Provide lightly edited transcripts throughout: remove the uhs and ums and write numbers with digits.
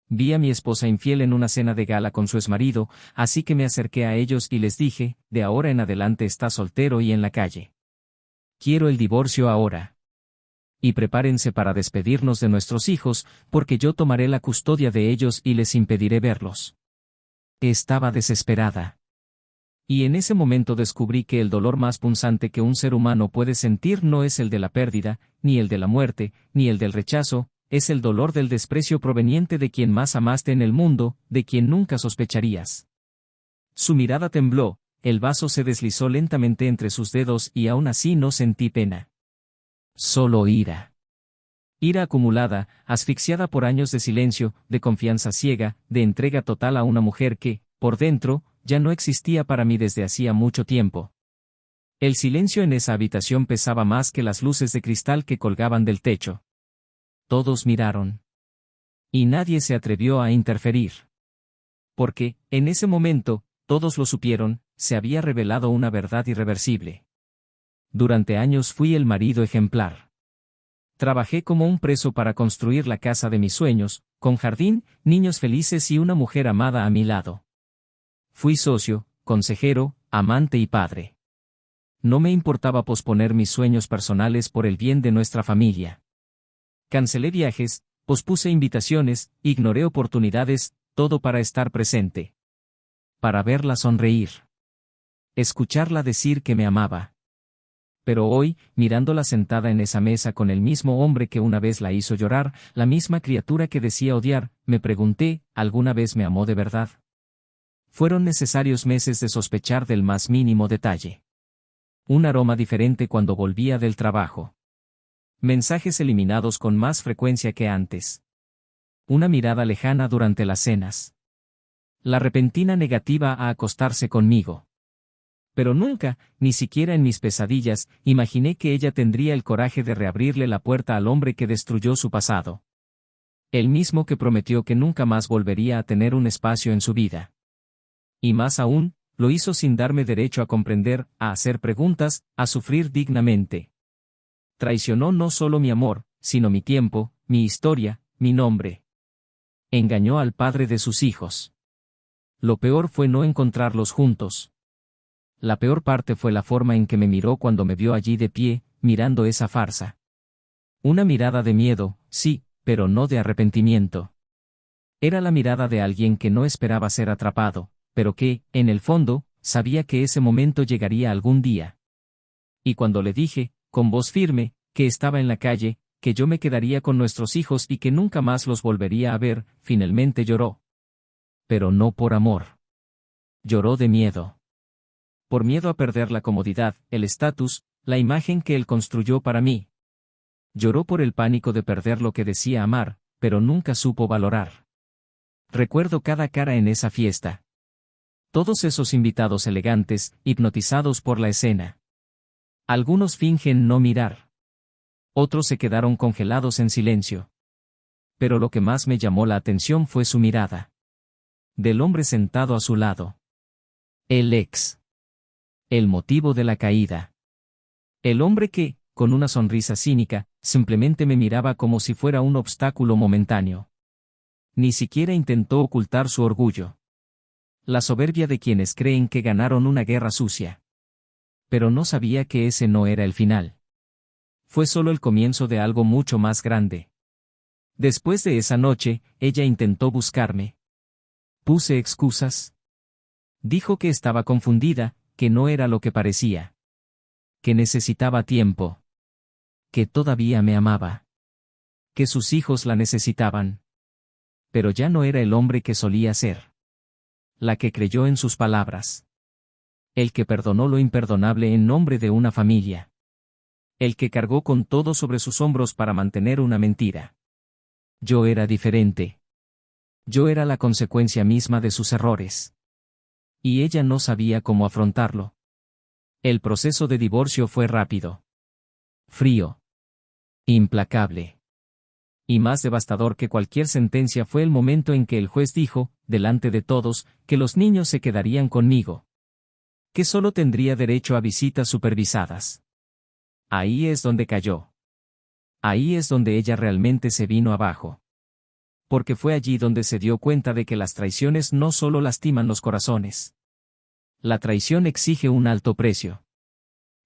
Vi a mi esposa infiel en una cena de gala con su exmarido, así que me acerqué a ellos y les dije, de ahora en adelante está soltero y en la calle. Quiero el divorcio ahora. Y prepárense para despedirnos de nuestros hijos, porque yo tomaré la custodia de ellos y les impediré verlos. Estaba desesperada. Y en ese momento descubrí que el dolor más punzante que un ser humano puede sentir no es el de la pérdida, ni el de la muerte, ni el del rechazo, es el dolor del desprecio proveniente de quien más amaste en el mundo, de quien nunca sospecharías. Su mirada tembló, el vaso se deslizó lentamente entre sus dedos y aún así no sentí pena. Solo ira. Ira acumulada, asfixiada por años de silencio, de confianza ciega, de entrega total a una mujer que, por dentro, ya no existía para mí desde hacía mucho tiempo. El silencio en esa habitación pesaba más que las luces de cristal que colgaban del techo. Todos miraron. Y nadie se atrevió a interferir. Porque, en ese momento, todos lo supieron, se había revelado una verdad irreversible. Durante años fui el marido ejemplar. Trabajé como un preso para construir la casa de mis sueños, con jardín, niños felices y una mujer amada a mi lado. Fui socio, consejero, amante y padre. No me importaba posponer mis sueños personales por el bien de nuestra familia. Cancelé viajes, pospuse invitaciones, ignoré oportunidades, todo para estar presente. Para verla sonreír. Escucharla decir que me amaba. Pero hoy, mirándola sentada en esa mesa con el mismo hombre que una vez la hizo llorar, la misma criatura que decía odiar, me pregunté, ¿alguna vez me amó de verdad? Fueron necesarios meses de sospechar del más mínimo detalle. Un aroma diferente cuando volvía del trabajo. Mensajes eliminados con más frecuencia que antes. Una mirada lejana durante las cenas. La repentina negativa a acostarse conmigo. Pero nunca, ni siquiera en mis pesadillas, imaginé que ella tendría el coraje de reabrirle la puerta al hombre que destruyó su pasado. El mismo que prometió que nunca más volvería a tener un espacio en su vida. Y más aún, lo hizo sin darme derecho a comprender, a hacer preguntas, a sufrir dignamente. Traicionó no solo mi amor, sino mi tiempo, mi historia, mi nombre. Engañó al padre de sus hijos. Lo peor fue no encontrarlos juntos. La peor parte fue la forma en que me miró cuando me vio allí de pie, mirando esa farsa. Una mirada de miedo, sí, pero no de arrepentimiento. Era la mirada de alguien que no esperaba ser atrapado, pero que, en el fondo, sabía que ese momento llegaría algún día. Y cuando le dije, con voz firme, que estaba en la calle, que yo me quedaría con nuestros hijos y que nunca más los volvería a ver, finalmente lloró. Pero no por amor. Lloró de miedo. Por miedo a perder la comodidad, el estatus, la imagen que él construyó para mí. Lloró por el pánico de perder lo que decía amar, pero nunca supo valorar. Recuerdo cada cara en esa fiesta. Todos esos invitados elegantes, hipnotizados por la escena. Algunos fingen no mirar. Otros se quedaron congelados en silencio. Pero lo que más me llamó la atención fue su mirada. Del hombre sentado a su lado. El ex. El motivo de la caída. El hombre que, con una sonrisa cínica, simplemente me miraba como si fuera un obstáculo momentáneo. Ni siquiera intentó ocultar su orgullo. La soberbia de quienes creen que ganaron una guerra sucia. Pero no sabía que ese no era el final. Fue solo el comienzo de algo mucho más grande. Después de esa noche, ella intentó buscarme. Puse excusas. Dijo que estaba confundida, que no era lo que parecía. Que necesitaba tiempo. Que todavía me amaba. Que sus hijos la necesitaban. Pero ya no era el hombre que solía ser. La que creyó en sus palabras. El que perdonó lo imperdonable en nombre de una familia. El que cargó con todo sobre sus hombros para mantener una mentira. Yo era diferente. Yo era la consecuencia misma de sus errores. Y ella no sabía cómo afrontarlo. El proceso de divorcio fue rápido. Frío. Implacable. Y más devastador que cualquier sentencia fue el momento en que el juez dijo, delante de todos, que los niños se quedarían conmigo. Que solo tendría derecho a visitas supervisadas. Ahí es donde cayó. Ahí es donde ella realmente se vino abajo. porque fue allí donde se dio cuenta de que las traiciones no solo lastiman los corazones. La traición exige un alto precio.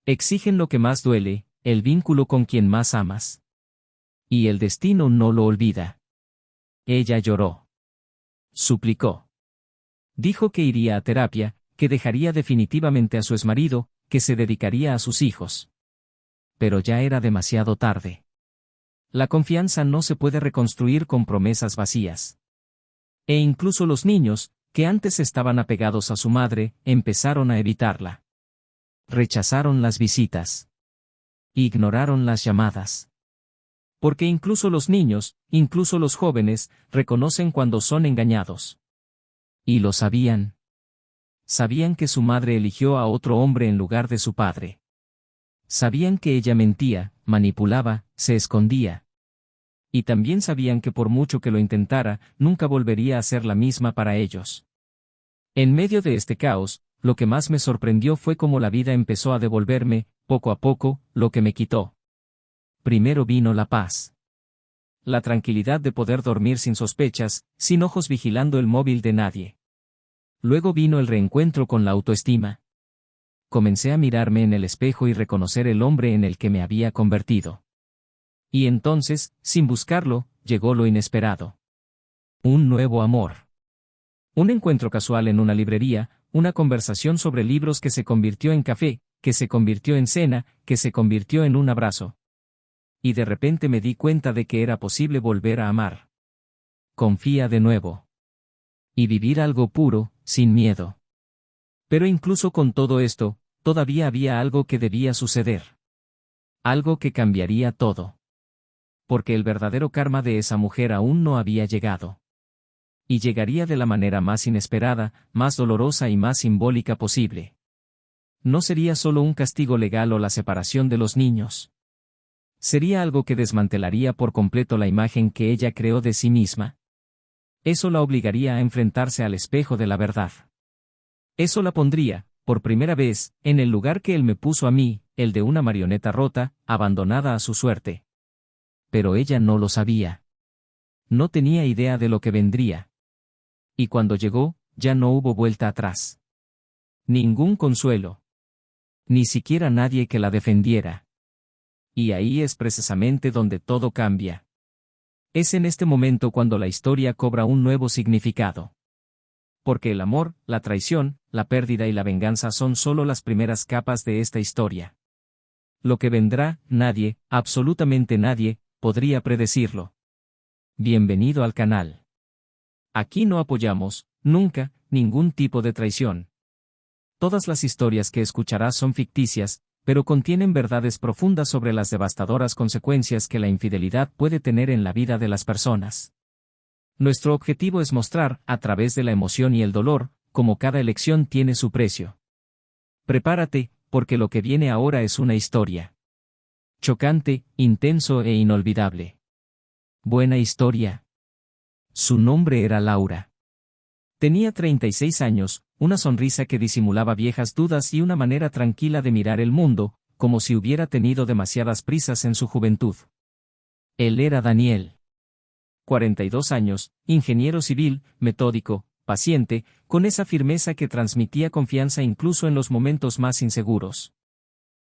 Exigen lo que más duele, el vínculo con quien más amas. Y el destino no lo olvida. Ella lloró. Suplicó. Dijo que iría a terapia, que dejaría definitivamente a su exmarido, que se dedicaría a sus hijos. Pero ya era demasiado tarde. La confianza no se puede reconstruir con promesas vacías. E incluso los niños, que antes estaban apegados a su madre, empezaron a evitarla. Rechazaron las visitas. Ignoraron las llamadas. Porque incluso los niños, incluso los jóvenes, reconocen cuando son engañados. Y lo sabían. Sabían que su madre eligió a otro hombre en lugar de su padre. Sabían que ella mentía, manipulaba, se escondía. Y también sabían que por mucho que lo intentara, nunca volvería a ser la misma para ellos. En medio de este caos, lo que más me sorprendió fue cómo la vida empezó a devolverme, poco a poco, lo que me quitó. Primero vino la paz. La tranquilidad de poder dormir sin sospechas, sin ojos vigilando el móvil de nadie. Luego vino el reencuentro con la autoestima. Comencé a mirarme en el espejo y reconocer el hombre en el que me había convertido. Y entonces, sin buscarlo, llegó lo inesperado. Un nuevo amor. Un encuentro casual en una librería, una conversación sobre libros que se convirtió en café, que se convirtió en cena, que se convirtió en un abrazo. Y de repente me di cuenta de que era posible volver a amar. Confía de nuevo. Y vivir algo puro, sin miedo. Pero incluso con todo esto, todavía había algo que debía suceder. Algo que cambiaría todo. Porque el verdadero karma de esa mujer aún no había llegado. Y llegaría de la manera más inesperada, más dolorosa y más simbólica posible. No sería solo un castigo legal o la separación de los niños. Sería algo que desmantelaría por completo la imagen que ella creó de sí misma. Eso la obligaría a enfrentarse al espejo de la verdad. Eso la pondría, por primera vez, en el lugar que él me puso a mí, el de una marioneta rota, abandonada a su suerte. Pero ella no lo sabía. No tenía idea de lo que vendría. Y cuando llegó, ya no hubo vuelta atrás. Ningún consuelo. Ni siquiera nadie que la defendiera. Y ahí es precisamente donde todo cambia. Es en este momento cuando la historia cobra un nuevo significado. Porque el amor, la traición, la pérdida y la venganza son solo las primeras capas de esta historia. Lo que vendrá, nadie, absolutamente nadie, podría predecirlo. Bienvenido al canal. Aquí no apoyamos, nunca, ningún tipo de traición. Todas las historias que escucharás son ficticias, pero contienen verdades profundas sobre las devastadoras consecuencias que la infidelidad puede tener en la vida de las personas. Nuestro objetivo es mostrar, a través de la emoción y el dolor, cómo cada elección tiene su precio. Prepárate, porque lo que viene ahora es una historia. Chocante, intenso e inolvidable. Buena historia. Su nombre era Laura. Tenía 36 años, una sonrisa que disimulaba viejas dudas y una manera tranquila de mirar el mundo, como si hubiera tenido demasiadas prisas en su juventud. Él era Daniel. 42 años, ingeniero civil, metódico, paciente, con esa firmeza que transmitía confianza incluso en los momentos más inseguros.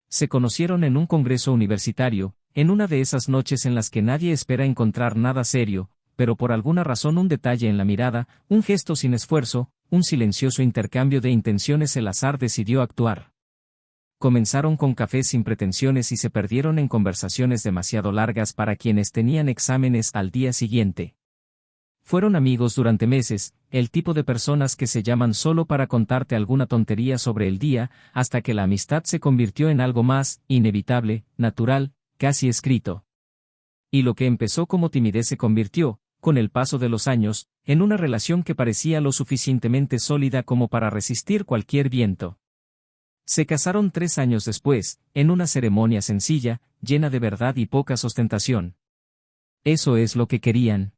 Se conocieron en un congreso universitario, en una de esas noches en las que nadie espera encontrar nada serio, pero por alguna razón un detalle en la mirada, un gesto sin esfuerzo, un silencioso intercambio de intenciones el azar decidió actuar. Comenzaron con café sin pretensiones y se perdieron en conversaciones demasiado largas para quienes tenían exámenes al día siguiente. Fueron amigos durante meses, el tipo de personas que se llaman solo para contarte alguna tontería sobre el día, hasta que la amistad se convirtió en algo más, inevitable, natural, casi escrito. Y lo que empezó como timidez se convirtió, con el paso de los años, en una relación que parecía lo suficientemente sólida como para resistir cualquier viento. Se casaron 3 años después, en una ceremonia sencilla, llena de verdad y poca ostentación. Eso es lo que querían.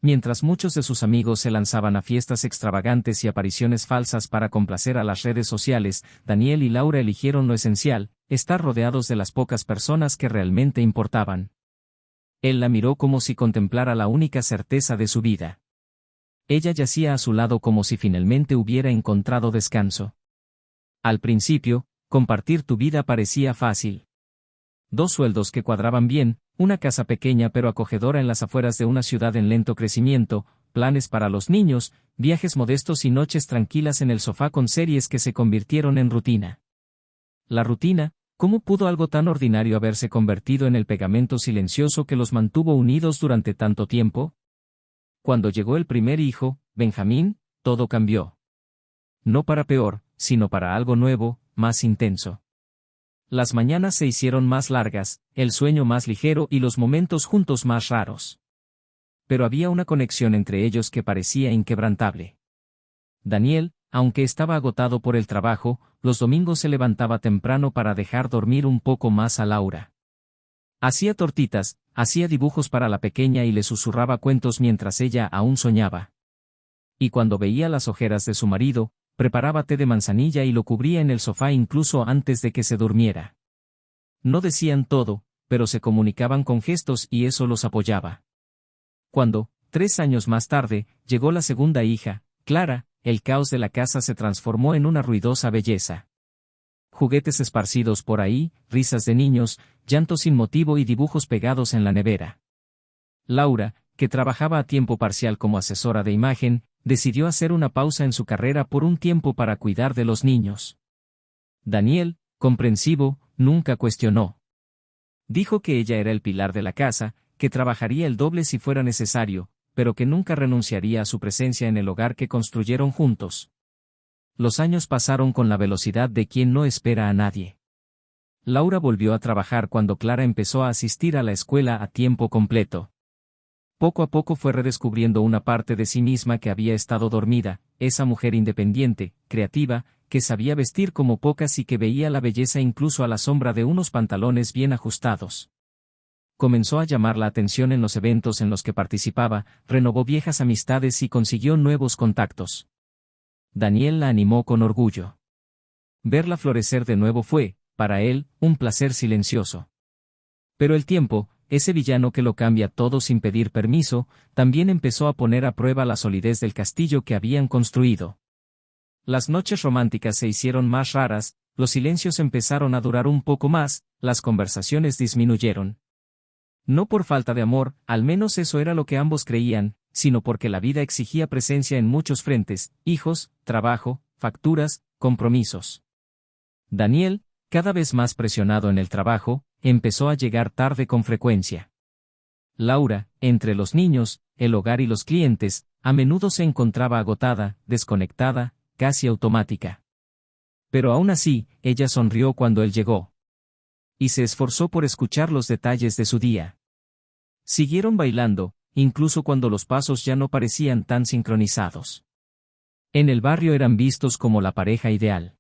Mientras muchos de sus amigos se lanzaban a fiestas extravagantes y apariciones falsas para complacer a las redes sociales, Daniel y Laura eligieron lo esencial, estar rodeados de las pocas personas que realmente importaban. Él la miró como si contemplara la única certeza de su vida. Ella yacía a su lado como si finalmente hubiera encontrado descanso. Al principio, compartir tu vida parecía fácil. 2 sueldos que cuadraban bien, una casa pequeña pero acogedora en las afueras de una ciudad en lento crecimiento, planes para los niños, viajes modestos y noches tranquilas en el sofá con series que se convirtieron en rutina. La rutina, ¿cómo pudo algo tan ordinario haberse convertido en el pegamento silencioso que los mantuvo unidos durante tanto tiempo? Cuando llegó el primer hijo, Benjamín, todo cambió. No para peor, sino para algo nuevo, más intenso. Las mañanas se hicieron más largas, el sueño más ligero y los momentos juntos más raros. Pero había una conexión entre ellos que parecía inquebrantable. Daniel, aunque estaba agotado por el trabajo, los domingos se levantaba temprano para dejar dormir un poco más a Laura. Hacía tortitas, hacía dibujos para la pequeña y le susurraba cuentos mientras ella aún soñaba. Y cuando veía las ojeras de su marido, preparaba té de manzanilla y lo cubría en el sofá incluso antes de que se durmiera. No decían todo, pero se comunicaban con gestos y eso los apoyaba. Cuando, 3 años más tarde, llegó la segunda hija, Clara, el caos de la casa se transformó en una ruidosa belleza. Juguetes esparcidos por ahí, risas de niños, llanto sin motivo y dibujos pegados en la nevera. Laura, que trabajaba a tiempo parcial como asesora de imagen, decidió hacer una pausa en su carrera por un tiempo para cuidar de los niños. Daniel, comprensivo, nunca cuestionó. Dijo que ella era el pilar de la casa, que trabajaría el doble si fuera necesario, pero que nunca renunciaría a su presencia en el hogar que construyeron juntos. Los años pasaron con la velocidad de quien no espera a nadie. Laura volvió a trabajar cuando Clara empezó a asistir a la escuela a tiempo completo. Poco a poco fue redescubriendo una parte de sí misma que había estado dormida, esa mujer independiente, creativa, que sabía vestir como pocas y que veía la belleza incluso a la sombra de unos pantalones bien ajustados. Comenzó a llamar la atención en los eventos en los que participaba, renovó viejas amistades y consiguió nuevos contactos. Daniel la animó con orgullo. Verla florecer de nuevo fue, para él, un placer silencioso. Pero el tiempo, ese villano que lo cambia todo sin pedir permiso, también empezó a poner a prueba la solidez del castillo que habían construido. Las noches románticas se hicieron más raras, los silencios empezaron a durar un poco más, las conversaciones disminuyeron. No por falta de amor, al menos eso era lo que ambos creían, sino porque la vida exigía presencia en muchos frentes, hijos, trabajo, facturas, compromisos. Daniel, cada vez más presionado en el trabajo, empezó a llegar tarde con frecuencia. Laura, entre los niños, el hogar y los clientes, a menudo se encontraba agotada, desconectada, casi automática. Pero aún así, ella sonrió cuando él llegó. Y se esforzó por escuchar los detalles de su día. Siguieron bailando, incluso cuando los pasos ya no parecían tan sincronizados. En el barrio eran vistos como la pareja ideal.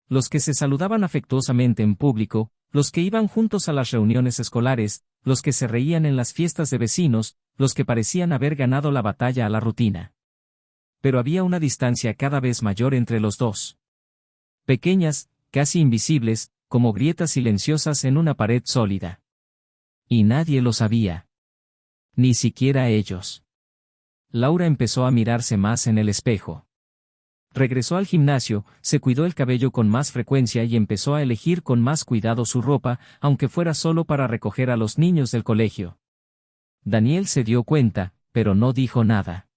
Los que se saludaban afectuosamente en público, los que iban juntos a las reuniones escolares, los que se reían en las fiestas de vecinos, los que parecían haber ganado la batalla a la rutina. Pero había una distancia cada vez mayor entre los dos. Pequeñas, casi invisibles, como grietas silenciosas en una pared sólida. Y nadie lo sabía. Ni siquiera ellos. Laura empezó a mirarse más en el espejo. Regresó al gimnasio, se cuidó el cabello con más frecuencia y empezó a elegir con más cuidado su ropa, aunque fuera solo para recoger a los niños del colegio. Daniel se dio cuenta, pero no dijo nada.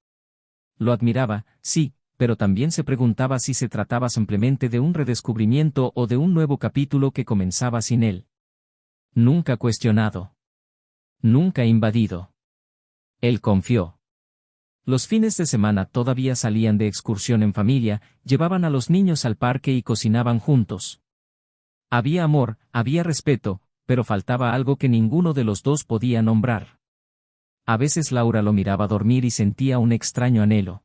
Lo admiraba, sí, pero también se preguntaba si se trataba simplemente de un redescubrimiento o de un nuevo capítulo que comenzaba sin él. Nunca cuestionado. Nunca invadido. Él confió. Los fines de semana todavía salían de excursión en familia, llevaban a los niños al parque y cocinaban juntos. Había amor, había respeto, pero faltaba algo que ninguno de los dos podía nombrar. A veces Laura lo miraba dormir y sentía un extraño anhelo.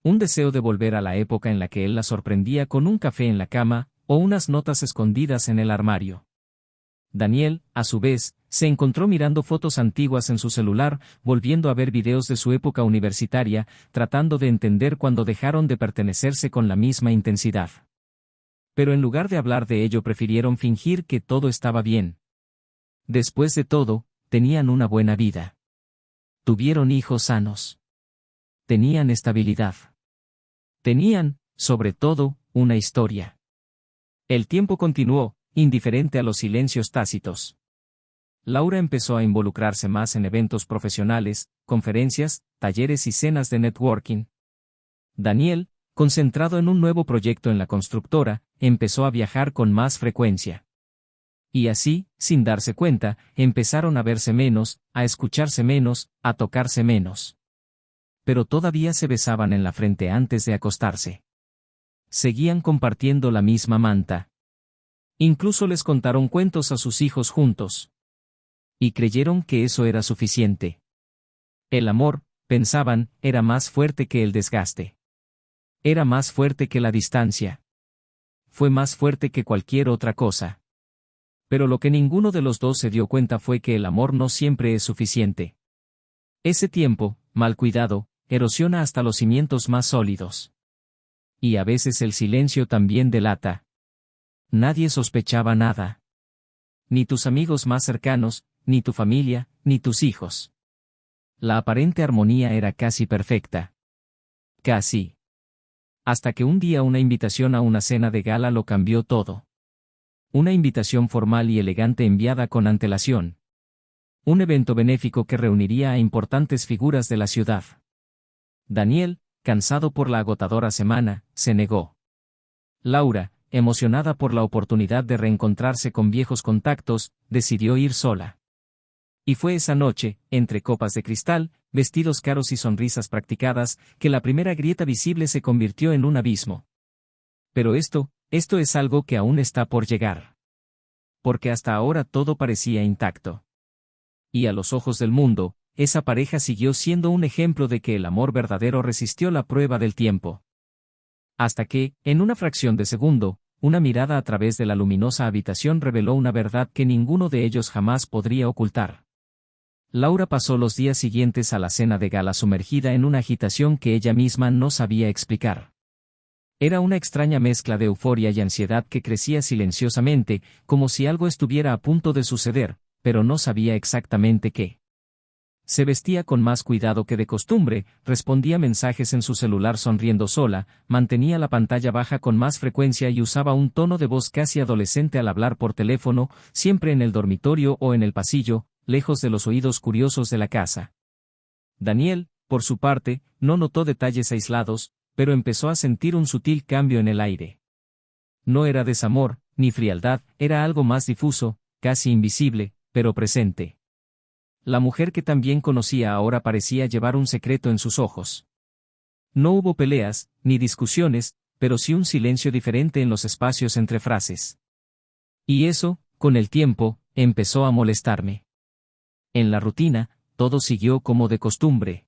Un deseo de volver a la época en la que él la sorprendía con un café en la cama, o unas notas escondidas en el armario. Daniel, a su vez, se encontró mirando fotos antiguas en su celular, volviendo a ver videos de su época universitaria, tratando de entender cuándo dejaron de pertenecerse con la misma intensidad. Pero en lugar de hablar de ello prefirieron fingir que todo estaba bien. Después de todo, tenían una buena vida. Tuvieron hijos sanos. Tenían estabilidad. Tenían, sobre todo, una historia. El tiempo continuó, indiferente a los silencios tácitos. Laura empezó a involucrarse más en eventos profesionales, conferencias, talleres y cenas de networking. Daniel, concentrado en un nuevo proyecto en la constructora, empezó a viajar con más frecuencia. Y así, sin darse cuenta, empezaron a verse menos, a escucharse menos, a tocarse menos. Pero todavía se besaban en la frente antes de acostarse. Seguían compartiendo la misma manta. Incluso les contaron cuentos a sus hijos juntos. Y creyeron que eso era suficiente. El amor, pensaban, era más fuerte que el desgaste. Era más fuerte que la distancia. Fue más fuerte que cualquier otra cosa. Pero lo que ninguno de los dos se dio cuenta fue que el amor no siempre es suficiente. Ese tiempo, mal cuidado, erosiona hasta los cimientos más sólidos. Y a veces el silencio también delata. Nadie sospechaba nada. Ni tus amigos más cercanos, ni tu familia, ni tus hijos. La aparente armonía era casi perfecta. Casi. Hasta que un día una invitación a una cena de gala lo cambió todo. Una invitación formal y elegante enviada con antelación. Un evento benéfico que reuniría a importantes figuras de la ciudad. Daniel, cansado por la agotadora semana, se negó. Laura, emocionada por la oportunidad de reencontrarse con viejos contactos, decidió ir sola. Y fue esa noche, entre copas de cristal, vestidos caros y sonrisas practicadas, que la primera grieta visible se convirtió en un abismo. Pero esto es algo que aún está por llegar. Porque hasta ahora todo parecía intacto. Y a los ojos del mundo, esa pareja siguió siendo un ejemplo de que el amor verdadero resistió la prueba del tiempo. Hasta que, en una fracción de segundo, una mirada a través de la luminosa habitación reveló una verdad que ninguno de ellos jamás podría ocultar. Laura pasó los días siguientes a la cena de gala sumergida en una agitación que ella misma no sabía explicar. Era una extraña mezcla de euforia y ansiedad que crecía silenciosamente, como si algo estuviera a punto de suceder, pero no sabía exactamente qué. Se vestía con más cuidado que de costumbre, respondía mensajes en su celular sonriendo sola, mantenía la pantalla baja con más frecuencia y usaba un tono de voz casi adolescente al hablar por teléfono, siempre en el dormitorio o en el pasillo, lejos de los oídos curiosos de la casa. Daniel, por su parte, no notó detalles aislados, pero empezó a sentir un sutil cambio en el aire. No era desamor, ni frialdad, era algo más difuso, casi invisible, pero presente. La mujer que también conocía ahora parecía llevar un secreto en sus ojos. No hubo peleas, ni discusiones, pero sí un silencio diferente en los espacios entre frases. Y eso, con el tiempo, empezó a molestarme. En la rutina, todo siguió como de costumbre.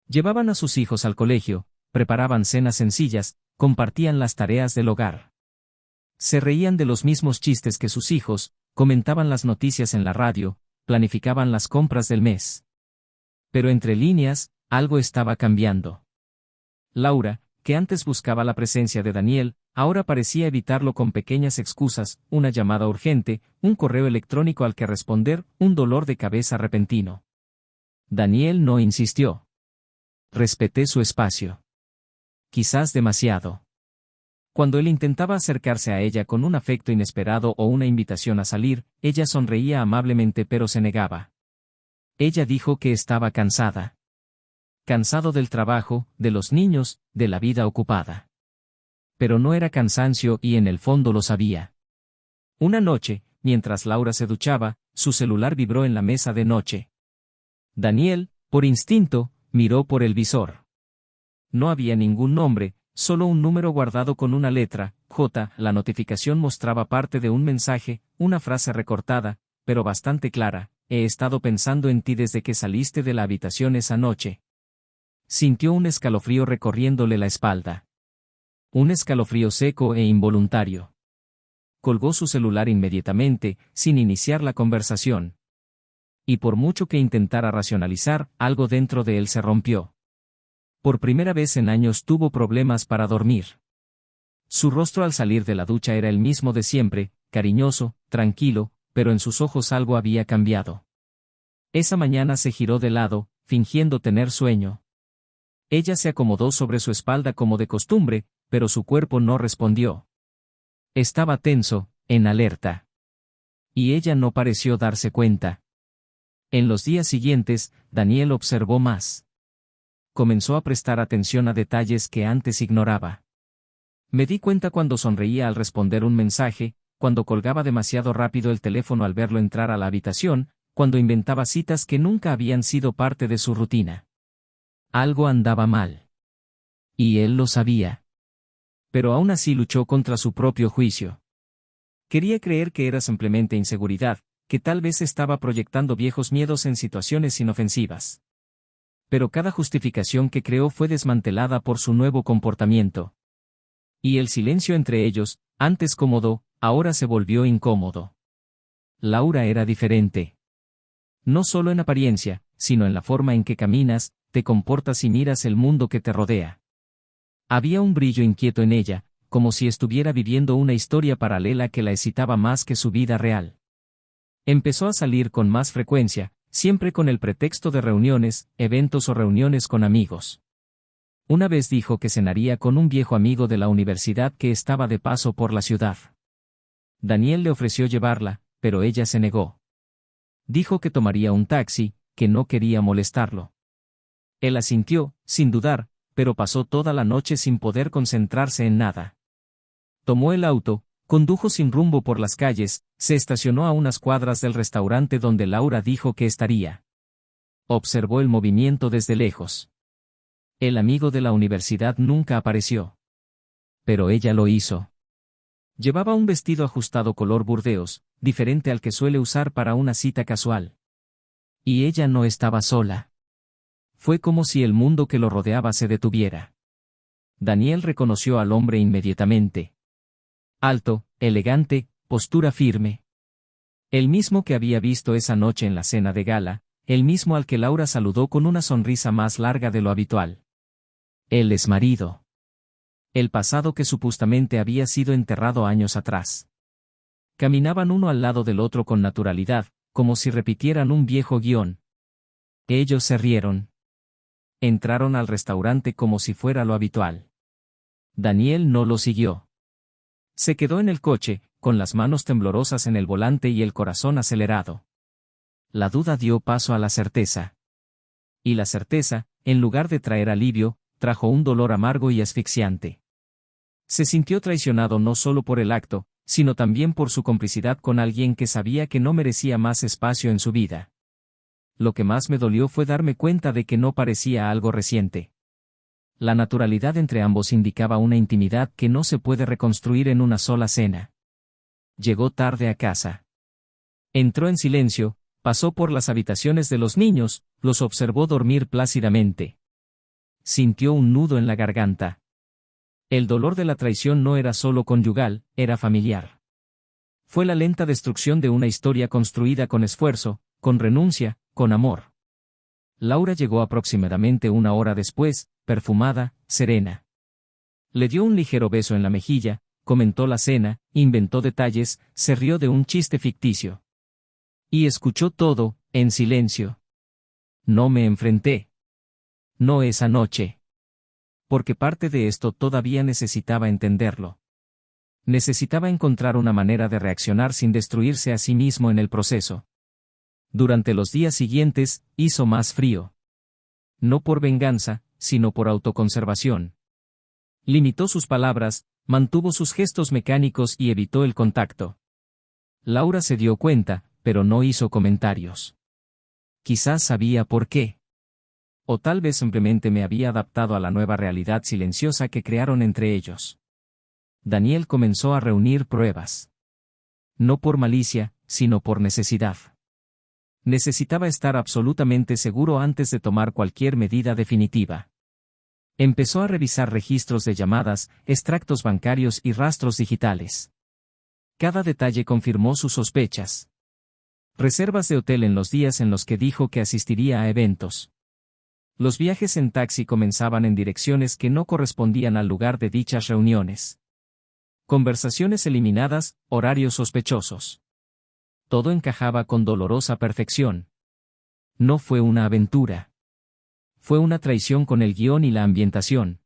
Llevaban a sus hijos al colegio, preparaban cenas sencillas, compartían las tareas del hogar. Se reían de los mismos chistes que sus hijos, comentaban las noticias en la radio, planificaban las compras del mes. Pero entre líneas, algo estaba cambiando. Laura, que antes buscaba la presencia de Daniel, ahora parecía evitarlo con pequeñas excusas, una llamada urgente, un correo electrónico al que responder, un dolor de cabeza repentino. Daniel no insistió. Respeté su espacio. Quizás demasiado. Cuando él intentaba acercarse a ella con un afecto inesperado o una invitación a salir, ella sonreía amablemente pero se negaba. Ella dijo que estaba cansada. Cansado del trabajo, de los niños, de la vida ocupada. Pero no era cansancio y en el fondo lo sabía. Una noche, mientras Laura se duchaba, su celular vibró en la mesa de noche. Daniel, por instinto, miró por el visor. No había ningún nombre, solo un número guardado con una letra, J. La notificación mostraba parte de un mensaje, una frase recortada, pero bastante clara: he estado pensando en ti desde que saliste de la habitación esa noche. Sintió un escalofrío recorriéndole la espalda. Un escalofrío seco e involuntario. Colgó su celular inmediatamente, sin iniciar la conversación. Y por mucho que intentara racionalizar, algo dentro de él se rompió. Por primera vez en años tuvo problemas para dormir. Su rostro al salir de la ducha era el mismo de siempre, cariñoso, tranquilo, pero en sus ojos algo había cambiado. Esa mañana se giró de lado, fingiendo tener sueño. Ella se acomodó sobre su espalda como de costumbre, pero su cuerpo no respondió. Estaba tenso, en alerta. Y ella no pareció darse cuenta. En los días siguientes, Daniel observó más. Comenzó a prestar atención a detalles que antes ignoraba. Me di cuenta cuando sonreía al responder un mensaje, cuando colgaba demasiado rápido el teléfono al verlo entrar a la habitación, cuando inventaba citas que nunca habían sido parte de su rutina. Algo andaba mal. Y él lo sabía. Pero aún así luchó contra su propio juicio. Quería creer que era simplemente inseguridad, que tal vez estaba proyectando viejos miedos en situaciones inofensivas. Pero cada justificación que creó fue desmantelada por su nuevo comportamiento. Y el silencio entre ellos, antes cómodo, ahora se volvió incómodo. Laura era diferente. No solo en apariencia, sino en la forma en que caminas, te comportas y miras el mundo que te rodea. Había un brillo inquieto en ella, como si estuviera viviendo una historia paralela que la excitaba más que su vida real. Empezó a salir con más frecuencia, siempre con el pretexto de reuniones, eventos o reuniones con amigos. Una vez dijo que cenaría con un viejo amigo de la universidad que estaba de paso por la ciudad. Daniel le ofreció llevarla, pero ella se negó. Dijo que tomaría un taxi, que no quería molestarlo. Él asintió, sin dudar, pero pasó toda la noche sin poder concentrarse en nada. Tomó el auto, condujo sin rumbo por las calles, se estacionó a unas cuadras del restaurante donde Laura dijo que estaría. Observó el movimiento desde lejos. El amigo de la universidad nunca apareció. Pero ella lo hizo. Llevaba un vestido ajustado color burdeos, diferente al que suele usar para una cita casual. Y ella no estaba sola. Fue como si el mundo que lo rodeaba se detuviera. Daniel reconoció al hombre inmediatamente. Alto, elegante, postura firme. El mismo que había visto esa noche en la cena de gala, el mismo al que Laura saludó con una sonrisa más larga de lo habitual. Él es marido. El pasado que supuestamente había sido enterrado años atrás. Caminaban uno al lado del otro con naturalidad, como si repitieran un viejo guión. Ellos se rieron. Entraron al restaurante como si fuera lo habitual. Daniel no lo siguió. Se quedó en el coche, con las manos temblorosas en el volante y el corazón acelerado. La duda dio paso a la certeza. Y la certeza, en lugar de traer alivio, trajo un dolor amargo y asfixiante. Se sintió traicionado no solo por el acto, sino también por su complicidad con alguien que sabía que no merecía más espacio en su vida. Lo que más me dolió fue darme cuenta de que no parecía algo reciente. La naturalidad entre ambos indicaba una intimidad que no se puede reconstruir en una sola cena. Llegó tarde a casa. Entró en silencio, pasó por las habitaciones de los niños, los observó dormir plácidamente. Sintió un nudo en la garganta. El dolor de la traición no era solo conyugal, era familiar. Fue la lenta destrucción de una historia construida con esfuerzo, con renuncia, con amor. Laura llegó aproximadamente una hora después, perfumada, serena. Le dio un ligero beso en la mejilla, comentó la cena, inventó detalles, se rió de un chiste ficticio. Y escuchó todo, en silencio. No me enfrenté. No esa noche. Porque parte de esto todavía necesitaba entenderlo. Necesitaba encontrar una manera de reaccionar sin destruirse a sí mismo en el proceso. Durante los días siguientes, hizo más frío. No por venganza, sino por autoconservación. Limitó sus palabras, mantuvo sus gestos mecánicos y evitó el contacto. Laura se dio cuenta, pero no hizo comentarios. Quizás sabía por qué. O tal vez simplemente me había adaptado a la nueva realidad silenciosa que crearon entre ellos. Daniel comenzó a reunir pruebas. No por malicia, sino por necesidad. Necesitaba estar absolutamente seguro antes de tomar cualquier medida definitiva. Empezó a revisar registros de llamadas, extractos bancarios y rastros digitales. Cada detalle confirmó sus sospechas. Reservas de hotel en los días en los que dijo que asistiría a eventos. Los viajes en taxi comenzaban en direcciones que no correspondían al lugar de dichas reuniones. Conversaciones eliminadas, horarios sospechosos. Todo encajaba con dolorosa perfección. No fue una aventura. Fue una traición con el guión y la ambientación.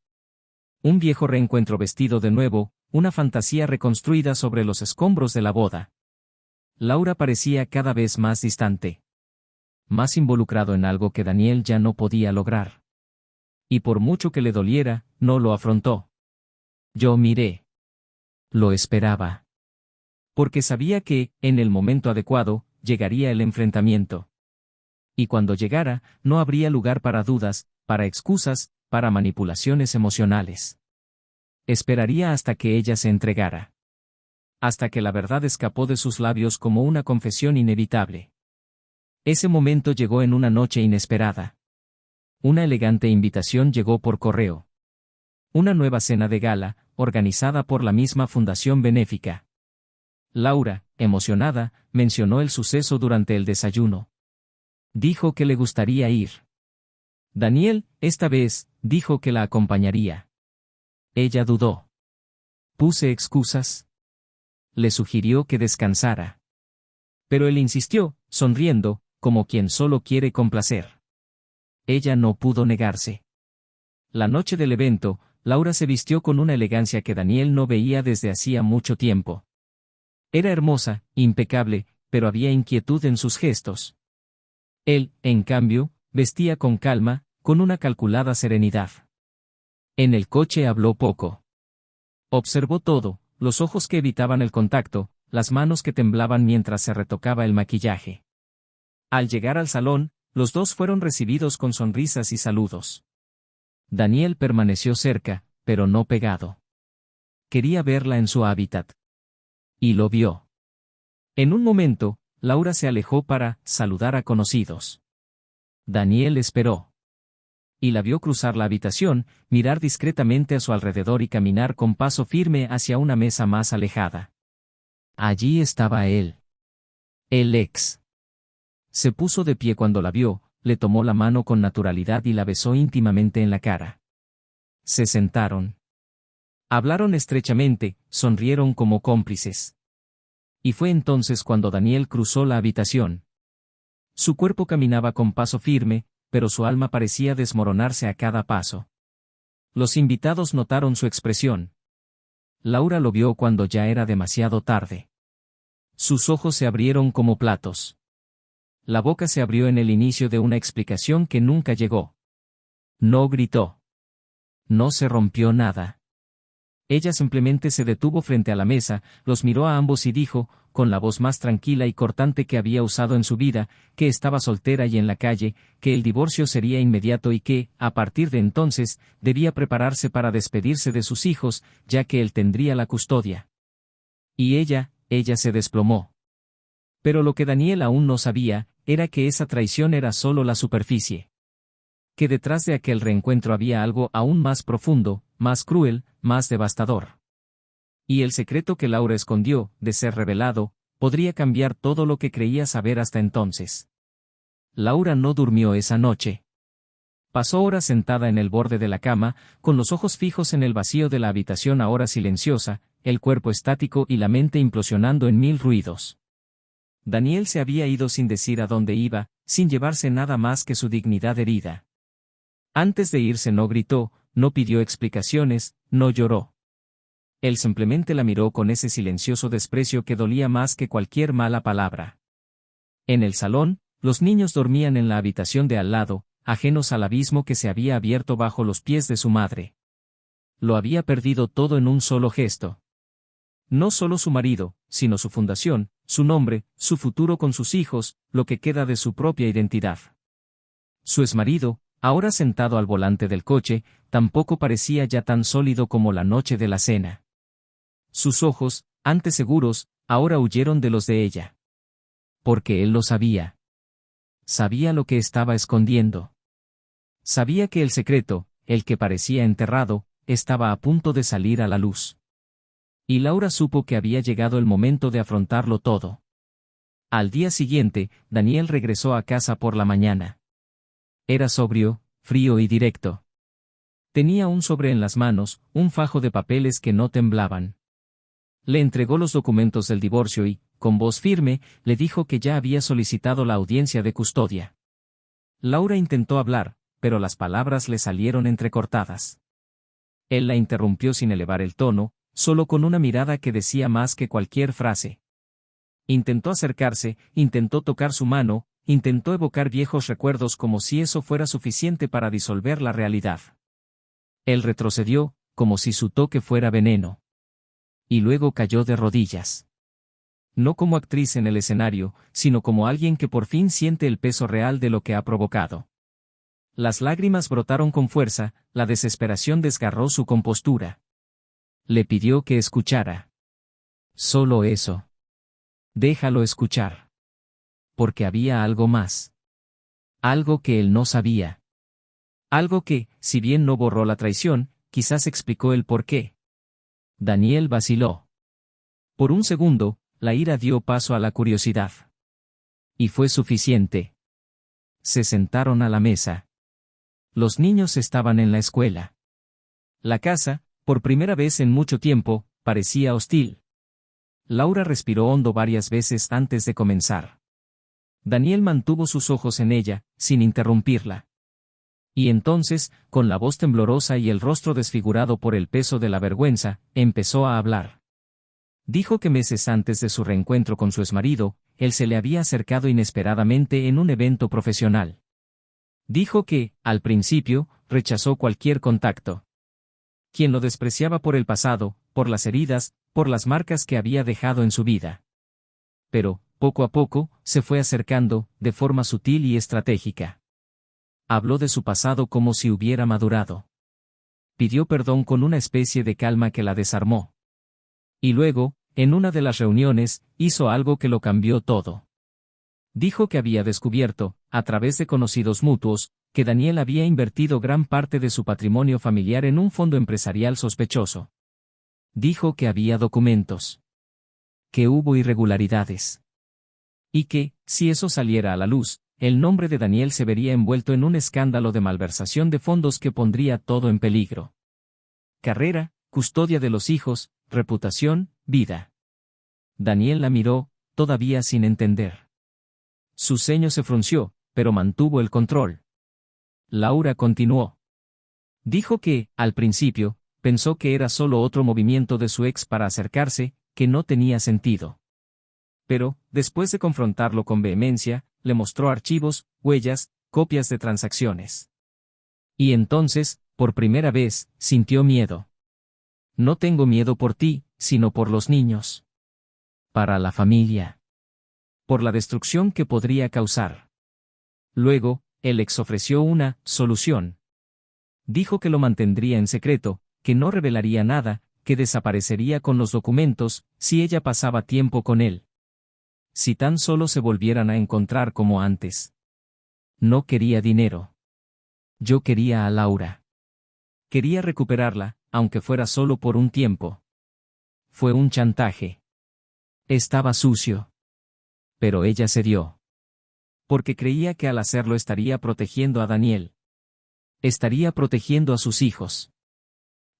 Un viejo reencuentro vestido de nuevo, una fantasía reconstruida sobre los escombros de la boda. Laura parecía cada vez más distante. Más involucrado en algo que Daniel ya no podía lograr. Y por mucho que le doliera, no lo afrontó. Yo miré. Lo esperaba. Porque sabía que, en el momento adecuado, llegaría el enfrentamiento. Y cuando llegara, no habría lugar para dudas, para excusas, para manipulaciones emocionales. Esperaría hasta que ella se entregara. Hasta que la verdad escapó de sus labios como una confesión inevitable. Ese momento llegó en una noche inesperada. Una elegante invitación llegó por correo. Una nueva cena de gala, organizada por la misma fundación benéfica. Laura, emocionada, mencionó el suceso durante el desayuno. Dijo que le gustaría ir. Daniel, esta vez, dijo que la acompañaría. Ella dudó. ¿Puse excusas? Le sugirió que descansara. Pero él insistió, sonriendo, como quien solo quiere complacer. Ella no pudo negarse. La noche del evento, Laura se vistió con una elegancia que Daniel no veía desde hacía mucho tiempo. Era hermosa, impecable, pero había inquietud en sus gestos. Él, en cambio, vestía con calma, con una calculada serenidad. En el coche habló poco. Observó todo, los ojos que evitaban el contacto, las manos que temblaban mientras se retocaba el maquillaje. Al llegar al salón, los dos fueron recibidos con sonrisas y saludos. Daniel permaneció cerca, pero no pegado. Quería verla en su hábitat. Y lo vio. En un momento, Laura se alejó para saludar a conocidos. Daniel esperó. Y la vio cruzar la habitación, mirar discretamente a su alrededor y caminar con paso firme hacia una mesa más alejada. Allí estaba él. El ex. Se puso de pie cuando la vio, le tomó la mano con naturalidad y la besó íntimamente en la cara. Se sentaron. Hablaron estrechamente, sonrieron como cómplices. Y fue entonces cuando Daniel cruzó la habitación. Su cuerpo caminaba con paso firme, pero su alma parecía desmoronarse a cada paso. Los invitados notaron su expresión. Laura lo vio cuando ya era demasiado tarde. Sus ojos se abrieron como platos. La boca se abrió en el inicio de una explicación que nunca llegó. No gritó. No se rompió nada. Ella simplemente se detuvo frente a la mesa, los miró a ambos y dijo, con la voz más tranquila y cortante que había usado en su vida, que estaba soltera y en la calle, que el divorcio sería inmediato y que, a partir de entonces, debía prepararse para despedirse de sus hijos, ya que él tendría la custodia. Y ella se desplomó. Pero lo que Daniel aún no sabía, era que esa traición era solo la superficie. Que detrás de aquel reencuentro había algo aún más profundo, más cruel, más devastador. Y el secreto que Laura escondió, de ser revelado, podría cambiar todo lo que creía saber hasta entonces. Laura no durmió esa noche. Pasó horas sentada en el borde de la cama, con los ojos fijos en el vacío de la habitación ahora silenciosa, el cuerpo estático y la mente implosionando en mil ruidos. Daniel se había ido sin decir a dónde iba, sin llevarse nada más que su dignidad herida. Antes de irse no gritó, no pidió explicaciones, no lloró. Él simplemente la miró con ese silencioso desprecio que dolía más que cualquier mala palabra. En el salón, los niños dormían en la habitación de al lado, ajenos al abismo que se había abierto bajo los pies de su madre. Lo había perdido todo en un solo gesto. No solo su marido, sino su fundación, su nombre, su futuro con sus hijos, lo que queda de su propia identidad. Su exmarido, ahora sentado al volante del coche, tampoco parecía ya tan sólido como la noche de la cena. Sus ojos, antes seguros, ahora huyeron de los de ella. Porque él lo sabía. Sabía lo que estaba escondiendo. Sabía que el secreto, el que parecía enterrado, estaba a punto de salir a la luz. Y Laura supo que había llegado el momento de afrontarlo todo. Al día siguiente, Daniel regresó a casa por la mañana. Era sobrio, frío y directo. Tenía un sobre en las manos, un fajo de papeles que no temblaban. Le entregó los documentos del divorcio y, con voz firme, le dijo que ya había solicitado la audiencia de custodia. Laura intentó hablar, pero las palabras le salieron entrecortadas. Él la interrumpió sin elevar el tono, solo con una mirada que decía más que cualquier frase. Intentó acercarse, intentó tocar su mano, intentó evocar viejos recuerdos como si eso fuera suficiente para disolver la realidad. Él retrocedió, como si su toque fuera veneno. Y luego cayó de rodillas. No como actriz en el escenario, sino como alguien que por fin siente el peso real de lo que ha provocado. Las lágrimas brotaron con fuerza, la desesperación desgarró su compostura. Le pidió que escuchara. Solo eso. Déjalo escuchar. Porque había algo más. Algo que él no sabía. Algo que, si bien no borró la traición, quizás explicó el porqué. Daniel vaciló. Por un segundo, la ira dio paso a la curiosidad. Y fue suficiente. Se sentaron a la mesa. Los niños estaban en la escuela. La casa, por primera vez en mucho tiempo, parecía hostil. Laura respiró hondo varias veces antes de comenzar. Daniel mantuvo sus ojos en ella, sin interrumpirla. Y entonces, con la voz temblorosa y el rostro desfigurado por el peso de la vergüenza, empezó a hablar. Dijo que meses antes de su reencuentro con su exmarido, él se le había acercado inesperadamente en un evento profesional. Dijo que, al principio, rechazó cualquier contacto. Quien lo despreciaba por el pasado, por las heridas, por las marcas que había dejado en su vida. Pero, poco a poco, se fue acercando, de forma sutil y estratégica. Habló de su pasado como si hubiera madurado. Pidió perdón con una especie de calma que la desarmó. Y luego, en una de las reuniones, hizo algo que lo cambió todo. Dijo que había descubierto, a través de conocidos mutuos, que Daniel había invertido gran parte de su patrimonio familiar en un fondo empresarial sospechoso. Dijo que había documentos. Que hubo irregularidades. Y que, si eso saliera a la luz, el nombre de Daniel se vería envuelto en un escándalo de malversación de fondos que pondría todo en peligro. Carrera, custodia de los hijos, reputación, vida. Daniel la miró, todavía sin entender. Su ceño se frunció, pero mantuvo el control. Laura continuó. Dijo que, al principio, pensó que era solo otro movimiento de su ex para acercarse, que no tenía sentido. Pero, después de confrontarlo con vehemencia, le mostró archivos, huellas, copias de transacciones. Y entonces, por primera vez, sintió miedo. No tengo miedo por ti, sino por los niños. Para la familia. Por la destrucción que podría causar. Luego, el ex ofreció una solución. Dijo que lo mantendría en secreto, que no revelaría nada, que desaparecería con los documentos, si ella pasaba tiempo con él. Si tan solo se volvieran a encontrar como antes. No quería dinero. Yo quería a Laura. Quería recuperarla, aunque fuera solo por un tiempo. Fue un chantaje. Estaba sucio. Pero ella cedió. Porque creía que al hacerlo estaría protegiendo a Daniel. Estaría protegiendo a sus hijos.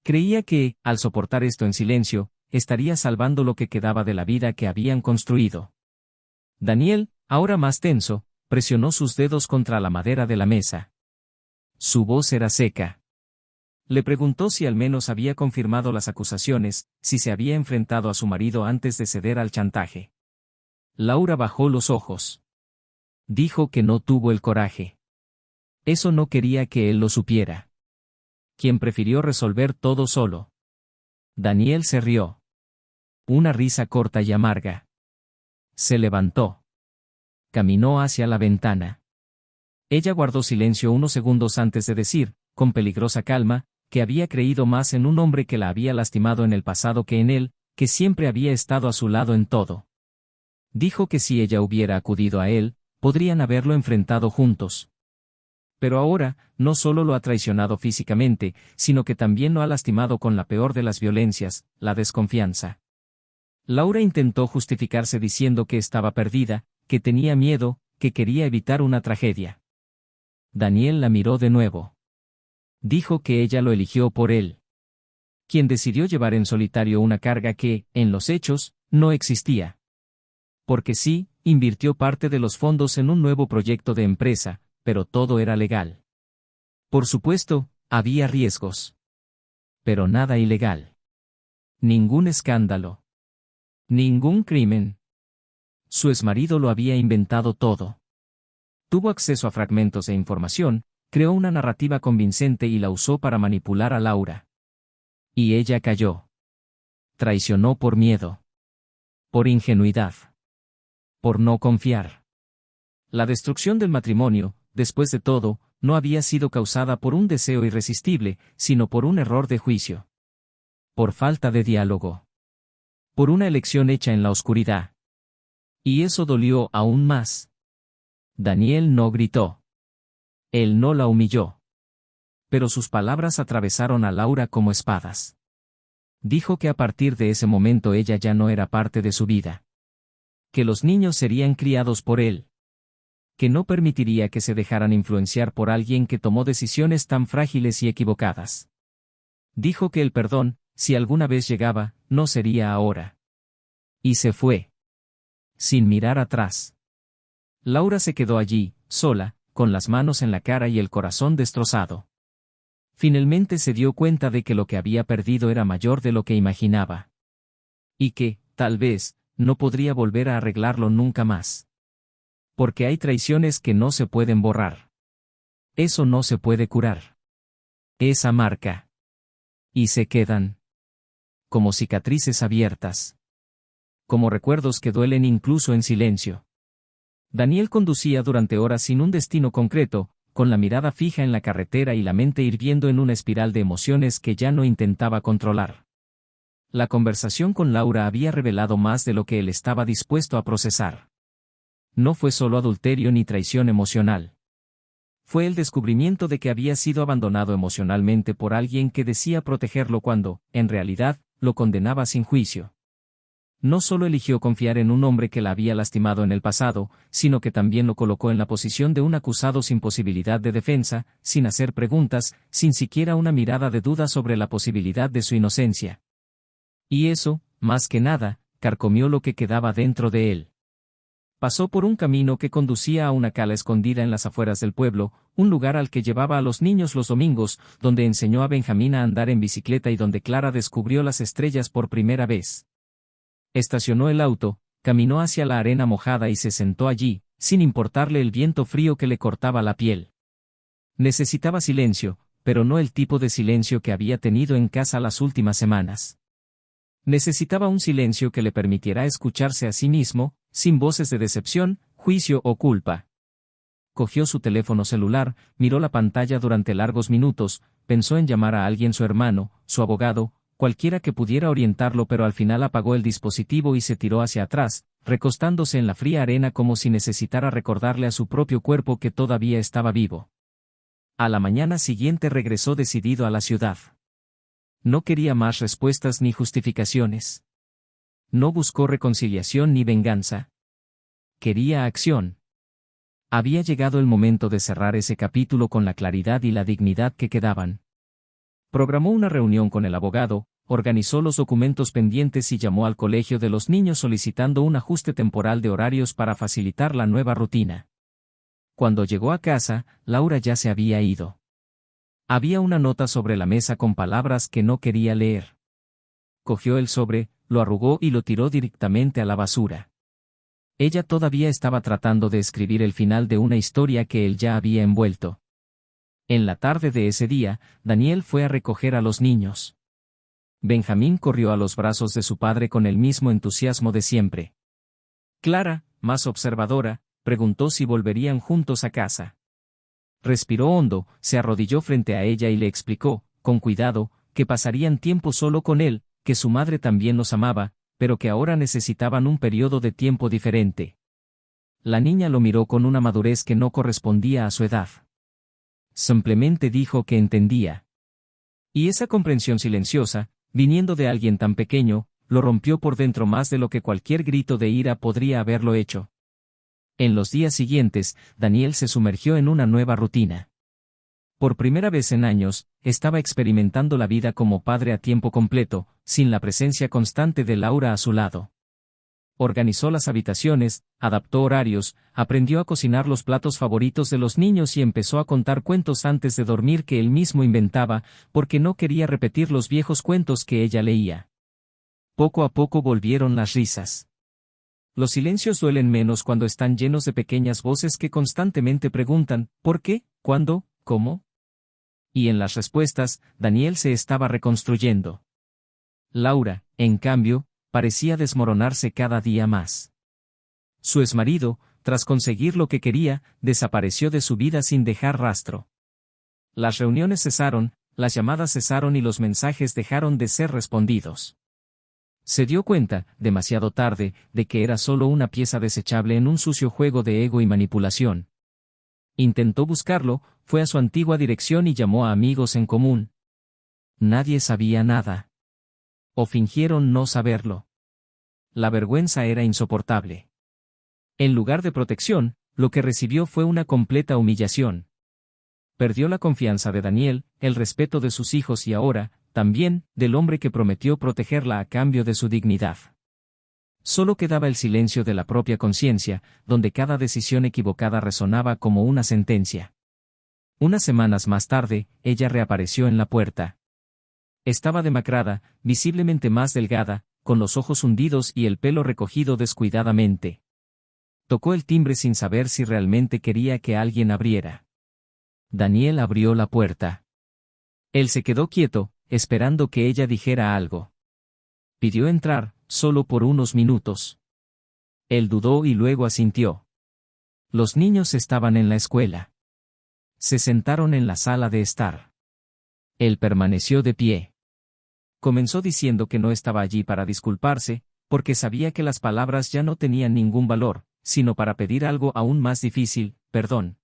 Creía que, al soportar esto en silencio, estaría salvando lo que quedaba de la vida que habían construido. Daniel, ahora más tenso, presionó sus dedos contra la madera de la mesa. Su voz era seca. Le preguntó si al menos había confirmado las acusaciones, si se había enfrentado a su marido antes de ceder al chantaje. Laura bajó los ojos. Dijo que no tuvo el coraje. Eso no quería que él lo supiera. Quien prefirió resolver todo solo. Daniel se rió. Una risa corta y amarga. Se levantó. Caminó hacia la ventana. Ella guardó silencio unos segundos antes de decir, con peligrosa calma, que había creído más en un hombre que la había lastimado en el pasado que en él, que siempre había estado a su lado en todo. Dijo que si ella hubiera acudido a él, podrían haberlo enfrentado juntos. Pero ahora, no solo lo ha traicionado físicamente, sino que también lo ha lastimado con la peor de las violencias, la desconfianza. Laura intentó justificarse diciendo que estaba perdida, que tenía miedo, que quería evitar una tragedia. Daniel la miró de nuevo. Dijo que ella lo eligió por él. Quien decidió llevar en solitario una carga que, en los hechos, no existía. Porque sí, invirtió parte de los fondos en un nuevo proyecto de empresa, pero todo era legal. Por supuesto, había riesgos. Pero nada ilegal. Ningún escándalo. Ningún crimen. Su exmarido lo había inventado todo. Tuvo acceso a fragmentos de información, creó una narrativa convincente y la usó para manipular a Laura. Y ella cayó. Traicionó por miedo. Por ingenuidad. Por no confiar. La destrucción del matrimonio, después de todo, no había sido causada por un deseo irresistible, sino por un error de juicio. Por falta de diálogo. Por una elección hecha en la oscuridad. Y eso dolió aún más. Daniel no gritó. Él no la humilló. Pero sus palabras atravesaron a Laura como espadas. Dijo que a partir de ese momento ella ya no era parte de su vida. Que los niños serían criados por él. Que no permitiría que se dejaran influenciar por alguien que tomó decisiones tan frágiles y equivocadas. Dijo que el perdón, si alguna vez llegaba, no sería ahora. Y se fue. Sin mirar atrás. Laura se quedó allí, sola, con las manos en la cara y el corazón destrozado. Finalmente se dio cuenta de que lo que había perdido era mayor de lo que imaginaba. Y que, tal vez, no podría volver a arreglarlo nunca más. Porque hay traiciones que no se pueden borrar. Eso no se puede curar. Esa marca. Y se quedan. Como cicatrices abiertas. Como recuerdos que duelen incluso en silencio. Daniel conducía durante horas sin un destino concreto, con la mirada fija en la carretera y la mente hirviendo en una espiral de emociones que ya no intentaba controlar. La conversación con Laura había revelado más de lo que él estaba dispuesto a procesar. No fue solo adulterio ni traición emocional. Fue el descubrimiento de que había sido abandonado emocionalmente por alguien que decía protegerlo cuando, en realidad, lo condenaba sin juicio. No solo eligió confiar en un hombre que la había lastimado en el pasado, sino que también lo colocó en la posición de un acusado sin posibilidad de defensa, sin hacer preguntas, sin siquiera una mirada de duda sobre la posibilidad de su inocencia. Y eso, más que nada, carcomió lo que quedaba dentro de él. Pasó por un camino que conducía a una cala escondida en las afueras del pueblo, un lugar al que llevaba a los niños los domingos, donde enseñó a Benjamín a andar en bicicleta y donde Clara descubrió las estrellas por primera vez. Estacionó el auto, caminó hacia la arena mojada y se sentó allí, sin importarle el viento frío que le cortaba la piel. Necesitaba silencio, pero no el tipo de silencio que había tenido en casa las últimas semanas. Necesitaba un silencio que le permitiera escucharse a sí mismo, sin voces de decepción, juicio o culpa. Cogió su teléfono celular, miró la pantalla durante largos minutos, pensó en llamar a alguien, su hermano, su abogado, cualquiera que pudiera orientarlo, pero al final apagó el dispositivo y se tiró hacia atrás, recostándose en la fría arena como si necesitara recordarle a su propio cuerpo que todavía estaba vivo. A la mañana siguiente regresó decidido a la ciudad. No quería más respuestas ni justificaciones. No buscó reconciliación ni venganza. Quería acción. Había llegado el momento de cerrar ese capítulo con la claridad y la dignidad que quedaban. Programó una reunión con el abogado, organizó los documentos pendientes y llamó al colegio de los niños solicitando un ajuste temporal de horarios para facilitar la nueva rutina. Cuando llegó a casa, Laura ya se había ido. Había una nota sobre la mesa con palabras que no quería leer. Cogió el sobre, lo arrugó y lo tiró directamente a la basura. Ella todavía estaba tratando de escribir el final de una historia que él ya había envuelto. En la tarde de ese día, Daniel fue a recoger a los niños. Benjamín corrió a los brazos de su padre con el mismo entusiasmo de siempre. Clara, más observadora, preguntó si volverían juntos a casa. Respiró hondo, se arrodilló frente a ella y le explicó, con cuidado, que pasarían tiempo solo con él, que su madre también los amaba, pero que ahora necesitaban un periodo de tiempo diferente. La niña lo miró con una madurez que no correspondía a su edad. Simplemente dijo que entendía. Y esa comprensión silenciosa, viniendo de alguien tan pequeño, lo rompió por dentro más de lo que cualquier grito de ira podría haberlo hecho. En los días siguientes, Daniel se sumergió en una nueva rutina. Por primera vez en años, estaba experimentando la vida como padre a tiempo completo, sin la presencia constante de Laura a su lado. Organizó las habitaciones, adaptó horarios, aprendió a cocinar los platos favoritos de los niños y empezó a contar cuentos antes de dormir que él mismo inventaba, porque no quería repetir los viejos cuentos que ella leía. Poco a poco volvieron las risas. Los silencios duelen menos cuando están llenos de pequeñas voces que constantemente preguntan, ¿por qué? ¿Cuándo? ¿Cómo? Y en las respuestas, Daniel se estaba reconstruyendo. Laura, en cambio, parecía desmoronarse cada día más. Su exmarido, tras conseguir lo que quería, desapareció de su vida sin dejar rastro. Las reuniones cesaron, las llamadas cesaron y los mensajes dejaron de ser respondidos. Se dio cuenta, demasiado tarde, de que era solo una pieza desechable en un sucio juego de ego y manipulación. Intentó buscarlo, fue a su antigua dirección y llamó a amigos en común. Nadie sabía nada. O fingieron no saberlo. La vergüenza era insoportable. En lugar de protección, lo que recibió fue una completa humillación. Perdió la confianza de Daniel, el respeto de sus hijos y ahora, también, del hombre que prometió protegerla a cambio de su dignidad. Solo quedaba el silencio de la propia conciencia, donde cada decisión equivocada resonaba como una sentencia. Unas semanas más tarde, ella reapareció en la puerta. Estaba demacrada, visiblemente más delgada, con los ojos hundidos y el pelo recogido descuidadamente. Tocó el timbre sin saber si realmente quería que alguien abriera. Daniel abrió la puerta. Él se quedó quieto, esperando que ella dijera algo. Pidió entrar, solo por unos minutos. Él dudó y luego asintió. Los niños estaban en la escuela. Se sentaron en la sala de estar. Él permaneció de pie. Comenzó diciendo que no estaba allí para disculparse, porque sabía que las palabras ya no tenían ningún valor, sino para pedir algo aún más difícil, perdón.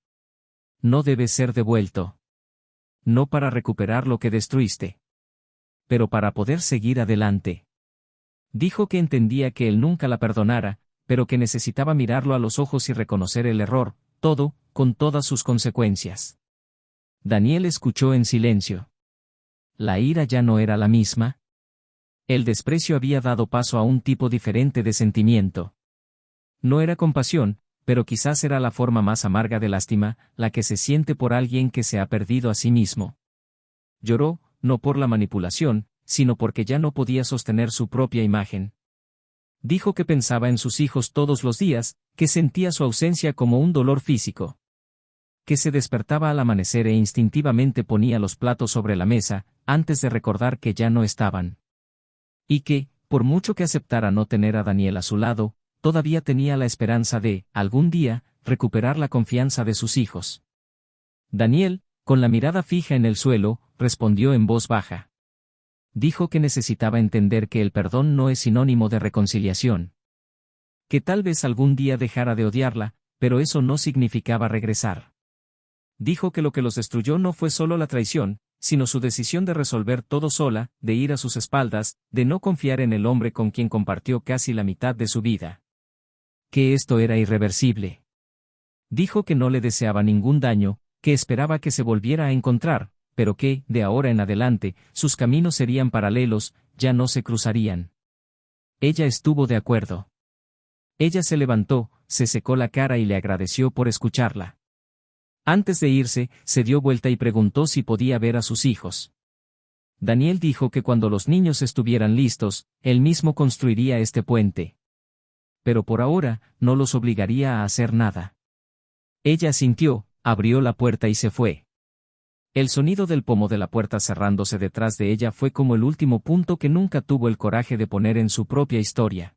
No debe ser devuelto. No para recuperar lo que destruiste. Pero para poder seguir adelante. Dijo que entendía que él nunca la perdonara, pero que necesitaba mirarlo a los ojos y reconocer el error, todo, con todas sus consecuencias. Daniel escuchó en silencio. La ira ya no era la misma. El desprecio había dado paso a un tipo diferente de sentimiento. No era compasión, pero quizás era la forma más amarga de lástima, la que se siente por alguien que se ha perdido a sí mismo. Lloró, no por la manipulación, sino porque ya no podía sostener su propia imagen. Dijo que pensaba en sus hijos todos los días, que sentía su ausencia como un dolor físico. Que se despertaba al amanecer e instintivamente ponía los platos sobre la mesa, antes de recordar que ya no estaban. Y que, por mucho que aceptara no tener a Daniel a su lado, todavía tenía la esperanza de, algún día, recuperar la confianza de sus hijos. Daniel, con la mirada fija en el suelo, respondió en voz baja. Dijo que necesitaba entender que el perdón no es sinónimo de reconciliación. Que tal vez algún día dejara de odiarla, pero eso no significaba regresar. Dijo que lo que los destruyó no fue solo la traición, sino su decisión de resolver todo sola, de ir a sus espaldas, de no confiar en el hombre con quien compartió casi la mitad de su vida. Que esto era irreversible. Dijo que no le deseaba ningún daño, que esperaba que se volviera a encontrar, pero que, de ahora en adelante, sus caminos serían paralelos, ya no se cruzarían. Ella estuvo de acuerdo. Ella se levantó, se secó la cara y le agradeció por escucharla. Antes de irse, se dio vuelta y preguntó si podía ver a sus hijos. Daniel dijo que cuando los niños estuvieran listos, él mismo construiría este puente. Pero por ahora, no los obligaría a hacer nada. Ella asintió, abrió la puerta y se fue. El sonido del pomo de la puerta cerrándose detrás de ella fue como el último punto que nunca tuvo el coraje de poner en su propia historia.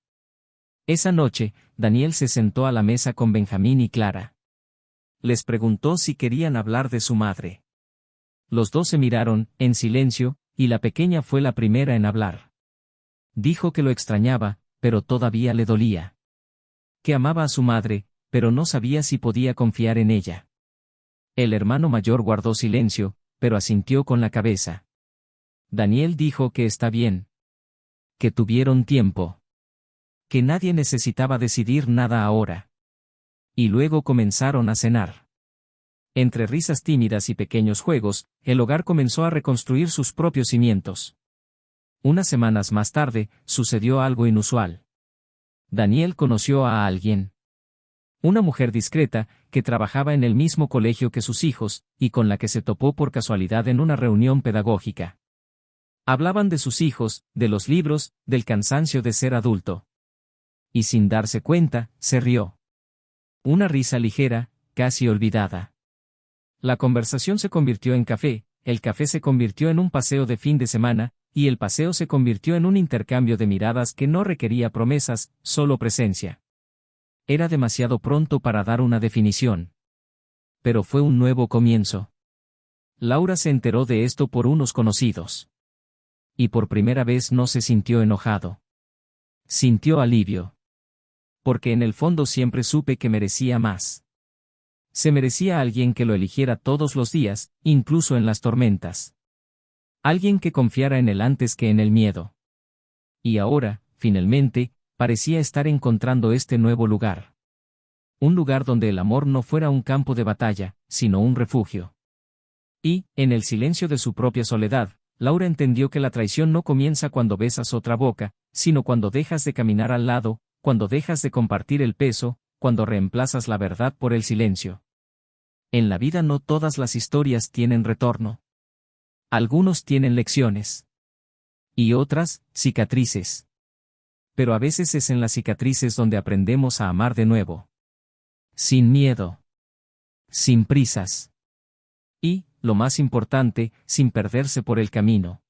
Esa noche, Daniel se sentó a la mesa con Benjamín y Clara. Les preguntó si querían hablar de su madre. Los dos se miraron, en silencio, y la pequeña fue la primera en hablar. Dijo que lo extrañaba, pero todavía le dolía. Que amaba a su madre, pero no sabía si podía confiar en ella. El hermano mayor guardó silencio, pero asintió con la cabeza. Daniel dijo que está bien. Que tuvieron tiempo. Que nadie necesitaba decidir nada ahora. Y luego comenzaron a cenar. Entre risas tímidas y pequeños juegos, el hogar comenzó a reconstruir sus propios cimientos. Unas semanas más tarde, sucedió algo inusual. Daniel conoció a alguien. Una mujer discreta, que trabajaba en el mismo colegio que sus hijos, y con la que se topó por casualidad en una reunión pedagógica. Hablaban de sus hijos, de los libros, del cansancio de ser adulto. Y sin darse cuenta, se rió. Una risa ligera, casi olvidada. La conversación se convirtió en café, el café se convirtió en un paseo de fin de semana, y el paseo se convirtió en un intercambio de miradas que no requería promesas, solo presencia. Era demasiado pronto para dar una definición. Pero fue un nuevo comienzo. Laura se enteró de esto por unos conocidos. Y por primera vez no se sintió enojado. Sintió alivio. Porque en el fondo siempre supe que merecía más. Se merecía a alguien que lo eligiera todos los días, incluso en las tormentas. Alguien que confiara en él antes que en el miedo. Y ahora, finalmente, parecía estar encontrando este nuevo lugar. Un lugar donde el amor no fuera un campo de batalla, sino un refugio. Y, en el silencio de su propia soledad, Laura entendió que la traición no comienza cuando besas otra boca, sino cuando dejas de caminar al lado, cuando dejas de compartir el peso, cuando reemplazas la verdad por el silencio. En la vida no todas las historias tienen retorno. Algunos tienen lecciones. Y otras, cicatrices. Pero a veces es en las cicatrices donde aprendemos a amar de nuevo. Sin miedo. Sin prisas. Y, lo más importante, sin perderse por el camino.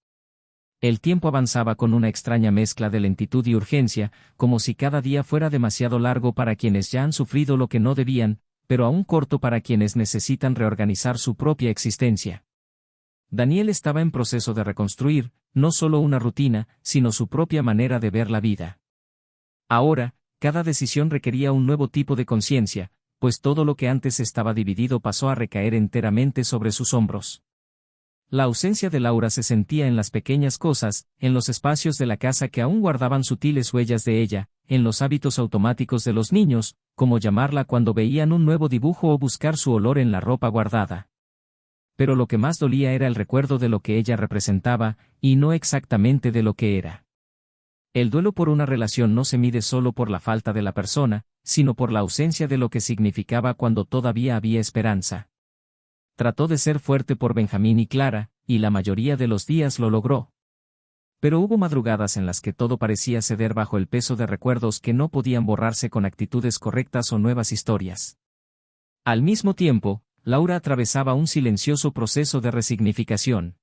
El tiempo avanzaba con una extraña mezcla de lentitud y urgencia, como si cada día fuera demasiado largo para quienes ya han sufrido lo que no debían, pero aún corto para quienes necesitan reorganizar su propia existencia. Daniel estaba en proceso de reconstruir, no solo una rutina, sino su propia manera de ver la vida. Ahora, cada decisión requería un nuevo tipo de conciencia, pues todo lo que antes estaba dividido pasó a recaer enteramente sobre sus hombros. La ausencia de Laura se sentía en las pequeñas cosas, en los espacios de la casa que aún guardaban sutiles huellas de ella, en los hábitos automáticos de los niños, como llamarla cuando veían un nuevo dibujo o buscar su olor en la ropa guardada. Pero lo que más dolía era el recuerdo de lo que ella representaba, y no exactamente de lo que era. El duelo por una relación no se mide solo por la falta de la persona, sino por la ausencia de lo que significaba cuando todavía había esperanza. Trató de ser fuerte por Benjamín y Clara, y la mayoría de los días lo logró. Pero hubo madrugadas en las que todo parecía ceder bajo el peso de recuerdos que no podían borrarse con actitudes correctas o nuevas historias. Al mismo tiempo, Laura atravesaba un silencioso proceso de resignificación.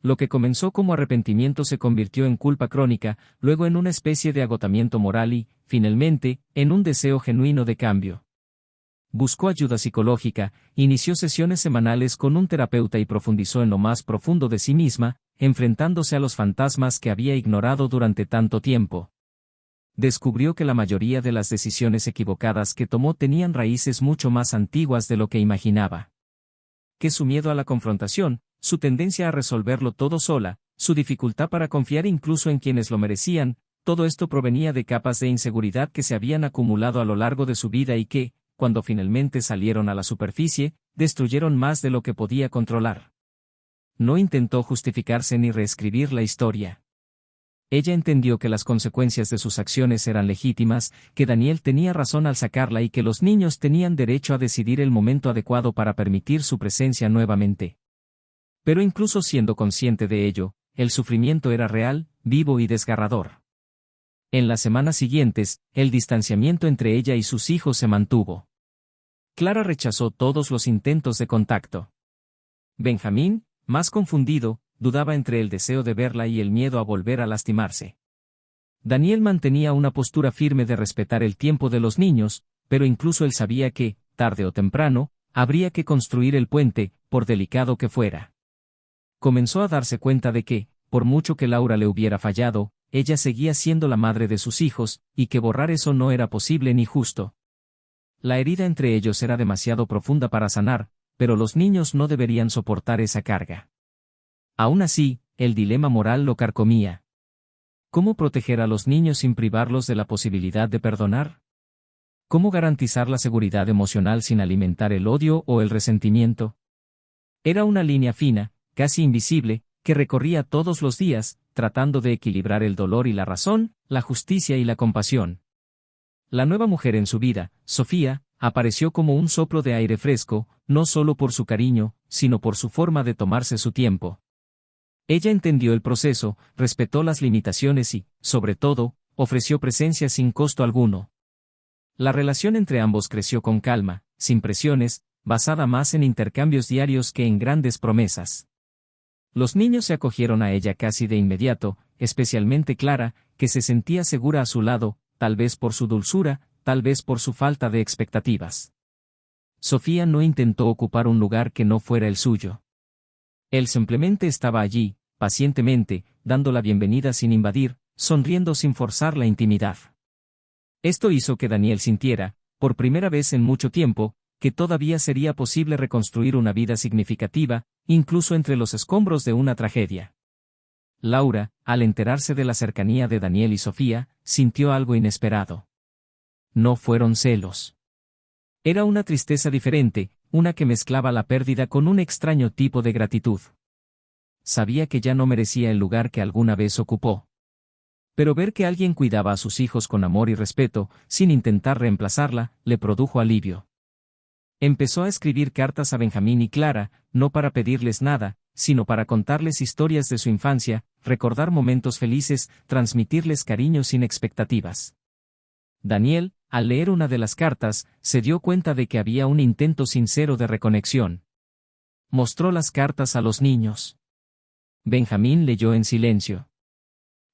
Lo que comenzó como arrepentimiento se convirtió en culpa crónica, luego en una especie de agotamiento moral y, finalmente, en un deseo genuino de cambio. Buscó ayuda psicológica, inició sesiones semanales con un terapeuta y profundizó en lo más profundo de sí misma, enfrentándose a los fantasmas que había ignorado durante tanto tiempo. Descubrió que la mayoría de las decisiones equivocadas que tomó tenían raíces mucho más antiguas de lo que imaginaba. Que su miedo a la confrontación, su tendencia a resolverlo todo sola, su dificultad para confiar incluso en quienes lo merecían, todo esto provenía de capas de inseguridad que se habían acumulado a lo largo de su vida y que, cuando finalmente salieron a la superficie, destruyeron más de lo que podía controlar. No intentó justificarse ni reescribir la historia. Ella entendió que las consecuencias de sus acciones eran legítimas, que Daniel tenía razón al sacarla y que los niños tenían derecho a decidir el momento adecuado para permitir su presencia nuevamente. Pero incluso siendo consciente de ello, el sufrimiento era real, vivo y desgarrador. En las semanas siguientes, el distanciamiento entre ella y sus hijos se mantuvo. Clara rechazó todos los intentos de contacto. Benjamín, más confundido, dudaba entre el deseo de verla y el miedo a volver a lastimarse. Daniel mantenía una postura firme de respetar el tiempo de los niños, pero incluso él sabía que, tarde o temprano, habría que construir el puente, por delicado que fuera. Comenzó a darse cuenta de que, por mucho que Laura le hubiera fallado, ella seguía siendo la madre de sus hijos, y que borrar eso no era posible ni justo. La herida entre ellos era demasiado profunda para sanar, pero los niños no deberían soportar esa carga. Aún así, el dilema moral lo carcomía. ¿Cómo proteger a los niños sin privarlos de la posibilidad de perdonar? ¿Cómo garantizar la seguridad emocional sin alimentar el odio o el resentimiento? Era una línea fina, casi invisible, que recorría todos los días, tratando de equilibrar el dolor y la razón, la justicia y la compasión. La nueva mujer en su vida, Sofía, apareció como un soplo de aire fresco, no solo por su cariño, sino por su forma de tomarse su tiempo. Ella entendió el proceso, respetó las limitaciones y, sobre todo, ofreció presencia sin costo alguno. La relación entre ambos creció con calma, sin presiones, basada más en intercambios diarios que en grandes promesas. Los niños se acogieron a ella casi de inmediato, especialmente Clara, que se sentía segura a su lado, tal vez por su dulzura, tal vez por su falta de expectativas. Sofía no intentó ocupar un lugar que no fuera el suyo. Él simplemente estaba allí, pacientemente, dando la bienvenida sin invadir, sonriendo sin forzar la intimidad. Esto hizo que Daniel sintiera, por primera vez en mucho tiempo, que todavía sería posible reconstruir una vida significativa, incluso entre los escombros de una tragedia. Laura, al enterarse de la cercanía de Daniel y Sofía, sintió algo inesperado. No fueron celos. Era una tristeza diferente, una que mezclaba la pérdida con un extraño tipo de gratitud. Sabía que ya no merecía el lugar que alguna vez ocupó. Pero ver que alguien cuidaba a sus hijos con amor y respeto, sin intentar reemplazarla, le produjo alivio. Empezó a escribir cartas a Benjamín y Clara, no para pedirles nada, sino para contarles historias de su infancia, recordar momentos felices, transmitirles cariño sin expectativas. Daniel, al leer una de las cartas, se dio cuenta de que había un intento sincero de reconexión. Mostró las cartas a los niños. Benjamín leyó en silencio.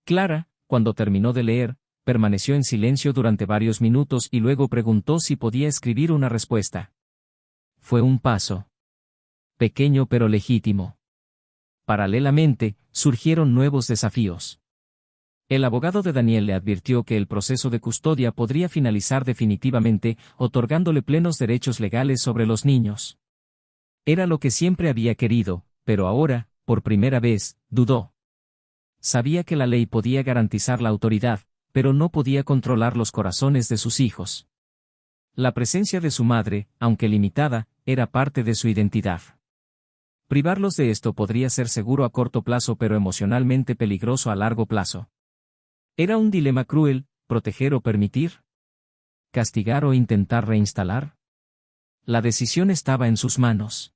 Clara, cuando terminó de leer, permaneció en silencio durante varios minutos y luego preguntó si podía escribir una respuesta. Fue un paso. Pequeño pero legítimo. Paralelamente, surgieron nuevos desafíos. El abogado de Daniel le advirtió que el proceso de custodia podría finalizar definitivamente, otorgándole plenos derechos legales sobre los niños. Era lo que siempre había querido, pero ahora, por primera vez, dudó. Sabía que la ley podía garantizar la autoridad, pero no podía controlar los corazones de sus hijos. La presencia de su madre, aunque limitada, era parte de su identidad. Privarlos de esto podría ser seguro a corto plazo pero emocionalmente peligroso a largo plazo. Era un dilema cruel, proteger o permitir. ¿Castigar o intentar reinstalar? La decisión estaba en sus manos.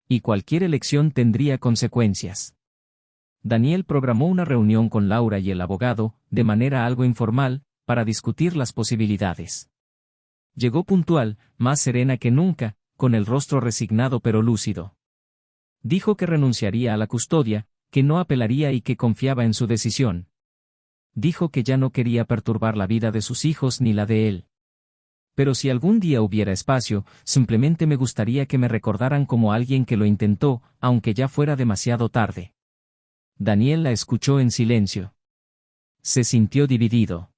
Y cualquier elección tendría consecuencias. Daniel programó una reunión con Laura y el abogado, de manera algo informal, para discutir las posibilidades. Llegó puntual, más serena que nunca, con el rostro resignado pero lúcido. Dijo que renunciaría a la custodia, que no apelaría y que confiaba en su decisión. Dijo que ya no quería perturbar la vida de sus hijos ni la de él. Pero si algún día hubiera espacio, simplemente me gustaría que me recordaran como alguien que lo intentó, aunque ya fuera demasiado tarde. Daniel la escuchó en silencio. Se sintió dividido.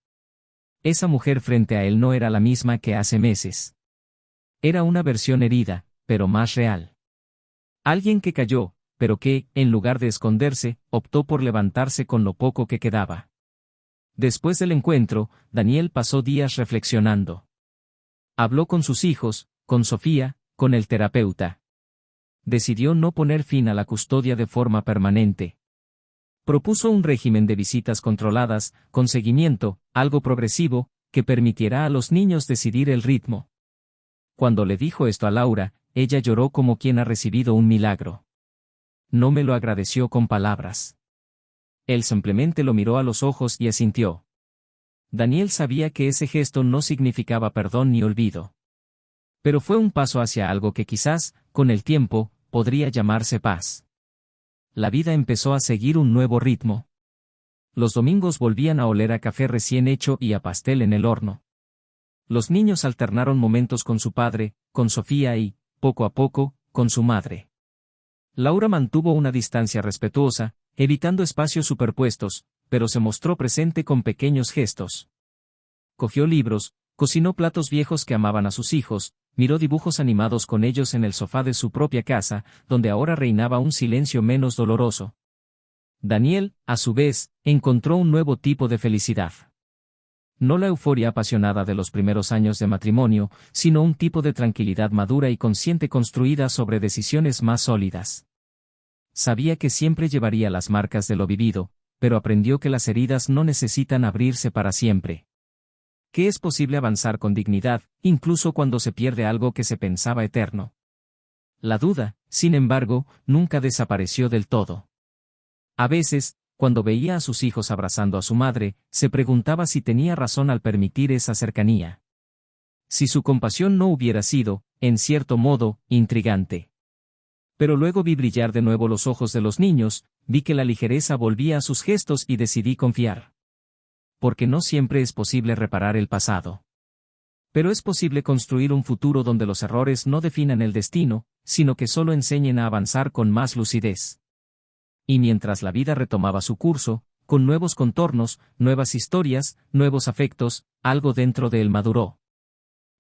Esa mujer frente a él no era la misma que hace meses. Era una versión herida, pero más real. Alguien que cayó, pero que, en lugar de esconderse, optó por levantarse con lo poco que quedaba. Después del encuentro, Daniel pasó días reflexionando. Habló con sus hijos, con Sofía, con el terapeuta. Decidió no poner fin a la custodia de forma permanente. Propuso un régimen de visitas controladas, con seguimiento, algo progresivo, que permitiera a los niños decidir el ritmo. Cuando le dijo esto a Laura, ella lloró como quien ha recibido un milagro. No me lo agradeció con palabras. Él simplemente lo miró a los ojos y asintió. Daniel sabía que ese gesto no significaba perdón ni olvido. Pero fue un paso hacia algo que quizás, con el tiempo, podría llamarse paz. La vida empezó a seguir un nuevo ritmo. Los domingos volvían a oler a café recién hecho y a pastel en el horno. Los niños alternaron momentos con su padre, con Sofía y, poco a poco, con su madre. Laura mantuvo una distancia respetuosa, evitando espacios superpuestos, pero se mostró presente con pequeños gestos. Cogió libros, cocinó platos viejos que amaban a sus hijos, miró dibujos animados con ellos en el sofá de su propia casa, donde ahora reinaba un silencio menos doloroso. Daniel, a su vez, encontró un nuevo tipo de felicidad. No la euforia apasionada de los primeros años de matrimonio, sino un tipo de tranquilidad madura y consciente construida sobre decisiones más sólidas. Sabía que siempre llevaría las marcas de lo vivido, pero aprendió que las heridas no necesitan abrirse para siempre. Que es posible avanzar con dignidad, incluso cuando se pierde algo que se pensaba eterno. La duda, sin embargo, nunca desapareció del todo. A veces, cuando veía a sus hijos abrazando a su madre, se preguntaba si tenía razón al permitir esa cercanía. Si su compasión no hubiera sido, en cierto modo, intrigante. Pero luego vi brillar de nuevo los ojos de los niños, vi que la ligereza volvía a sus gestos y decidí confiar. Porque no siempre es posible reparar el pasado. Pero es posible construir un futuro donde los errores no definan el destino, sino que solo enseñen a avanzar con más lucidez. Y mientras la vida retomaba su curso, con nuevos contornos, nuevas historias, nuevos afectos, algo dentro de él maduró.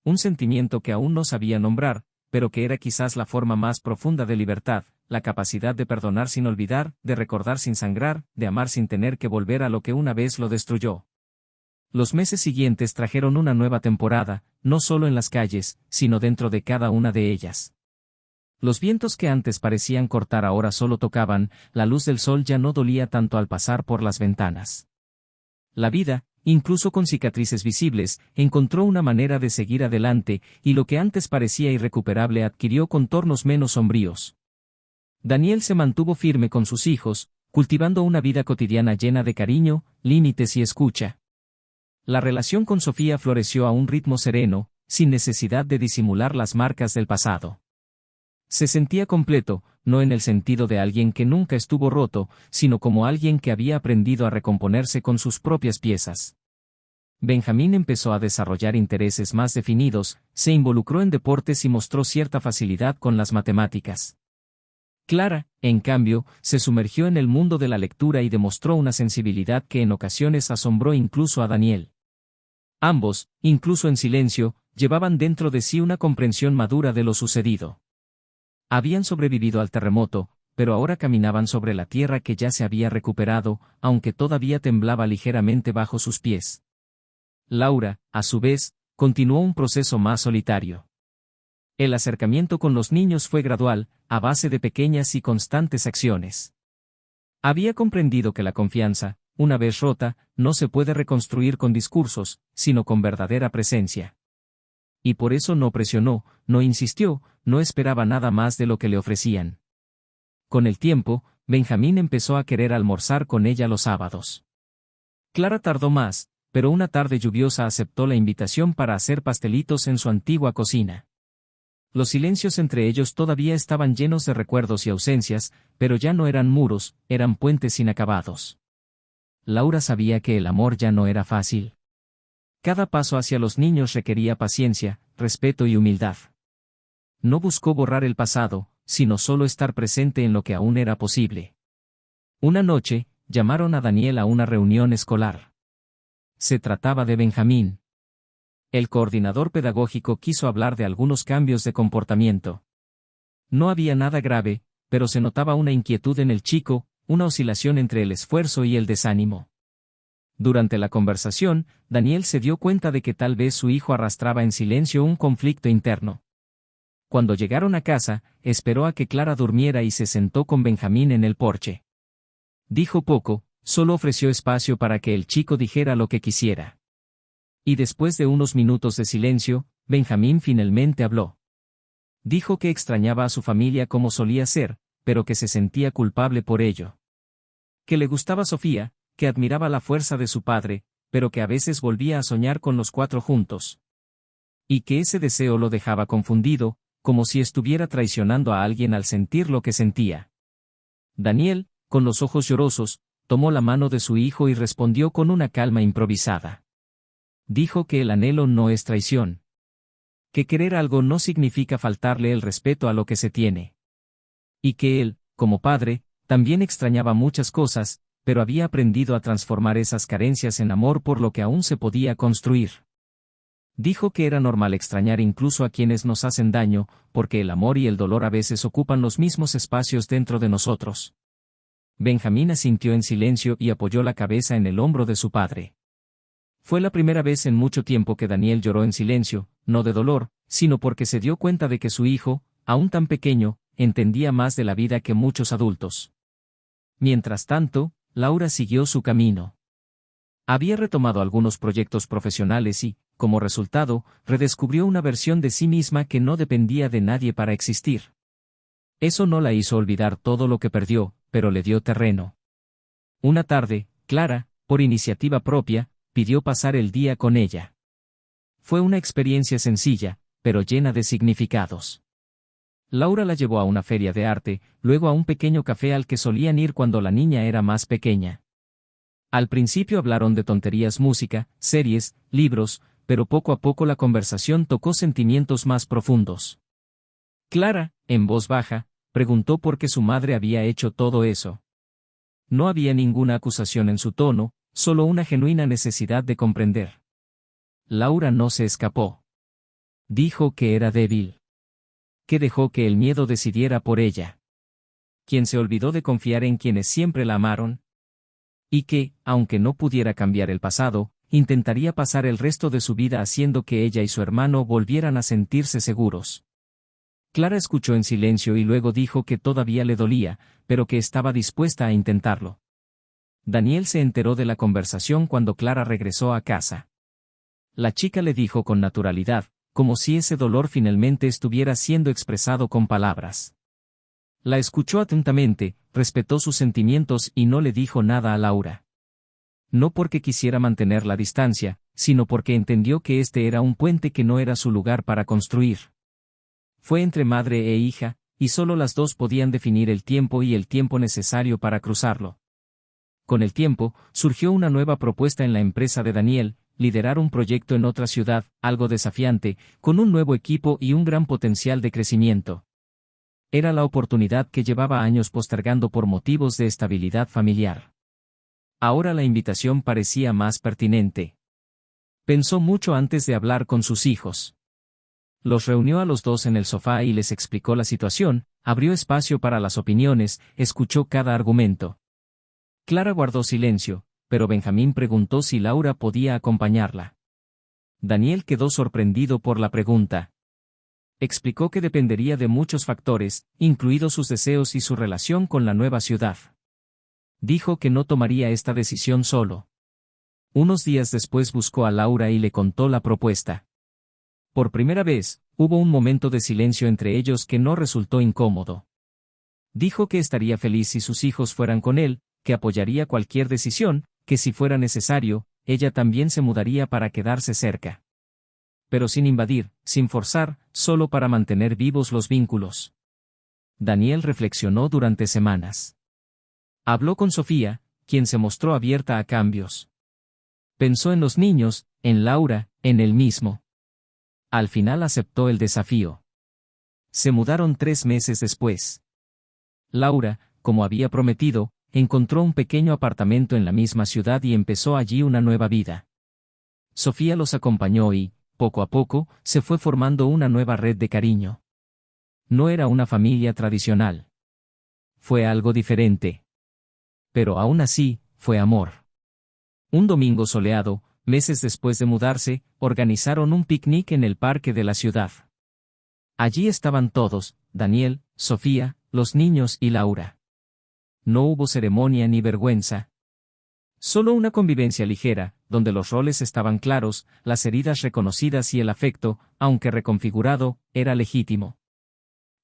Un sentimiento que aún no sabía nombrar, pero que era quizás la forma más profunda de libertad, la capacidad de perdonar sin olvidar, de recordar sin sangrar, de amar sin tener que volver a lo que una vez lo destruyó. Los meses siguientes trajeron una nueva temporada, no solo en las calles, sino dentro de cada una de ellas. Los vientos que antes parecían cortar ahora solo tocaban, la luz del sol ya no dolía tanto al pasar por las ventanas. La vida, incluso con cicatrices visibles, encontró una manera de seguir adelante, y lo que antes parecía irrecuperable adquirió contornos menos sombríos. Daniel se mantuvo firme con sus hijos, cultivando una vida cotidiana llena de cariño, límites y escucha. La relación con Sofía floreció a un ritmo sereno, sin necesidad de disimular las marcas del pasado. Se sentía completo, no en el sentido de alguien que nunca estuvo roto, sino como alguien que había aprendido a recomponerse con sus propias piezas. Benjamín empezó a desarrollar intereses más definidos, se involucró en deportes y mostró cierta facilidad con las matemáticas. Clara, en cambio, se sumergió en el mundo de la lectura y demostró una sensibilidad que en ocasiones asombró incluso a Daniel. Ambos, incluso en silencio, llevaban dentro de sí una comprensión madura de lo sucedido. Habían sobrevivido al terremoto, pero ahora caminaban sobre la tierra que ya se había recuperado, aunque todavía temblaba ligeramente bajo sus pies. Laura, a su vez, continuó un proceso más solitario. El acercamiento con los niños fue gradual, a base de pequeñas y constantes acciones. Había comprendido que la confianza, una vez rota, no se puede reconstruir con discursos, sino con verdadera presencia. Y por eso no presionó, no insistió, no esperaba nada más de lo que le ofrecían. Con el tiempo, Benjamín empezó a querer almorzar con ella los sábados. Clara tardó más, pero una tarde lluviosa aceptó la invitación para hacer pastelitos en su antigua cocina. Los silencios entre ellos todavía estaban llenos de recuerdos y ausencias, pero ya no eran muros, eran puentes inacabados. Laura sabía que el amor ya no era fácil. Cada paso hacia los niños requería paciencia, respeto y humildad. No buscó borrar el pasado, sino solo estar presente en lo que aún era posible. Una noche, llamaron a Daniel a una reunión escolar. Se trataba de Benjamín. El coordinador pedagógico quiso hablar de algunos cambios de comportamiento. No había nada grave, pero se notaba una inquietud en el chico, una oscilación entre el esfuerzo y el desánimo. Durante la conversación, Daniel se dio cuenta de que tal vez su hijo arrastraba en silencio un conflicto interno. Cuando llegaron a casa, esperó a que Clara durmiera y se sentó con Benjamín en el porche. Dijo poco, solo ofreció espacio para que el chico dijera lo que quisiera. Y después de unos minutos de silencio, Benjamín finalmente habló. Dijo que extrañaba a su familia como solía ser, pero que se sentía culpable por ello. Que le gustaba Sofía, que admiraba la fuerza de su padre, pero que a veces volvía a soñar con los cuatro juntos. Y que ese deseo lo dejaba confundido, como si estuviera traicionando a alguien al sentir lo que sentía. Daniel, con los ojos llorosos, tomó la mano de su hijo y respondió con una calma improvisada. Dijo que el anhelo no es traición. Que querer algo no significa faltarle el respeto a lo que se tiene. Y que él, como padre, también extrañaba muchas cosas, pero había aprendido a transformar esas carencias en amor por lo que aún se podía construir. Dijo que era normal extrañar incluso a quienes nos hacen daño, porque el amor y el dolor a veces ocupan los mismos espacios dentro de nosotros. Benjamín asintió en silencio y apoyó la cabeza en el hombro de su padre. Fue la primera vez en mucho tiempo que Daniel lloró en silencio, no de dolor, sino porque se dio cuenta de que su hijo, aún tan pequeño, entendía más de la vida que muchos adultos. Mientras tanto, Laura siguió su camino. Había retomado algunos proyectos profesionales y, como resultado, redescubrió una versión de sí misma que no dependía de nadie para existir. Eso no la hizo olvidar todo lo que perdió, pero le dio terreno. Una tarde, Clara, por iniciativa propia, pidió pasar el día con ella. Fue una experiencia sencilla, pero llena de significados. Laura la llevó a una feria de arte, luego a un pequeño café al que solían ir cuando la niña era más pequeña. Al principio hablaron de tonterías, música, series, libros, pero poco a poco la conversación tocó sentimientos más profundos. Clara, en voz baja, preguntó por qué su madre había hecho todo eso. No había ninguna acusación en su tono, solo una genuina necesidad de comprender. Laura no se escapó. Dijo que era débil. Que dejó que el miedo decidiera por ella. Quien se olvidó de confiar en quienes siempre la amaron. Y que, aunque no pudiera cambiar el pasado, intentaría pasar el resto de su vida haciendo que ella y su hermano volvieran a sentirse seguros. Clara escuchó en silencio y luego dijo que todavía le dolía, pero que estaba dispuesta a intentarlo. Daniel se enteró de la conversación cuando Clara regresó a casa. La chica le dijo con naturalidad, como si ese dolor finalmente estuviera siendo expresado con palabras. La escuchó atentamente, respetó sus sentimientos y no le dijo nada a Laura. No porque quisiera mantener la distancia, sino porque entendió que este era un puente que no era su lugar para construir. Fue entre madre e hija, y solo las dos podían definir el tiempo y el tiempo necesario para cruzarlo. Con el tiempo, surgió una nueva propuesta en la empresa de Daniel, liderar un proyecto en otra ciudad, algo desafiante, con un nuevo equipo y un gran potencial de crecimiento. Era la oportunidad que llevaba años postergando por motivos de estabilidad familiar. Ahora la invitación parecía más pertinente. Pensó mucho antes de hablar con sus hijos. Los reunió a los dos en el sofá y les explicó la situación, abrió espacio para las opiniones, escuchó cada argumento. Clara guardó silencio, pero Benjamín preguntó si Laura podía acompañarla. Daniel quedó sorprendido por la pregunta. Explicó que dependería de muchos factores, incluidos sus deseos y su relación con la nueva ciudad. Dijo que no tomaría esta decisión solo. Unos días después buscó a Laura y le contó la propuesta. Por primera vez, hubo un momento de silencio entre ellos que no resultó incómodo. Dijo que estaría feliz si sus hijos fueran con él, que apoyaría cualquier decisión, que si fuera necesario, ella también se mudaría para quedarse cerca. Pero sin invadir, sin forzar, solo para mantener vivos los vínculos. Daniel reflexionó durante semanas. Habló con Sofía, quien se mostró abierta a cambios. Pensó en los niños, en Laura, en él mismo. Al final aceptó el desafío. Se mudaron 3 meses después. Laura, como había prometido, encontró un pequeño apartamento en la misma ciudad y empezó allí una nueva vida. Sofía los acompañó y, poco a poco, se fue formando una nueva red de cariño. No era una familia tradicional. Fue algo diferente. Pero aún así, fue amor. Un domingo soleado, meses después de mudarse, organizaron un picnic en el parque de la ciudad. Allí estaban todos, Daniel, Sofía, los niños y Laura. No hubo ceremonia ni vergüenza. Solo una convivencia ligera, donde los roles estaban claros, las heridas reconocidas y el afecto, aunque reconfigurado, era legítimo.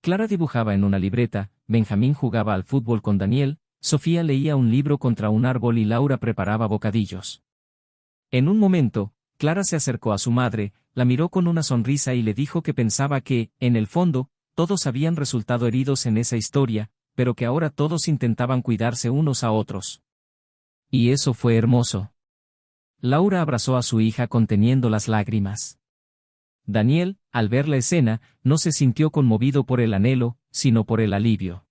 Clara dibujaba en una libreta, Benjamín jugaba al fútbol con Daniel, Sofía leía un libro contra un árbol y Laura preparaba bocadillos. En un momento, Clara se acercó a su madre, la miró con una sonrisa y le dijo que pensaba que, en el fondo, todos habían resultado heridos en esa historia, pero que ahora todos intentaban cuidarse unos a otros. Y eso fue hermoso. Laura abrazó a su hija conteniendo las lágrimas. Daniel, al ver la escena, no se sintió conmovido por el anhelo, sino por el alivio.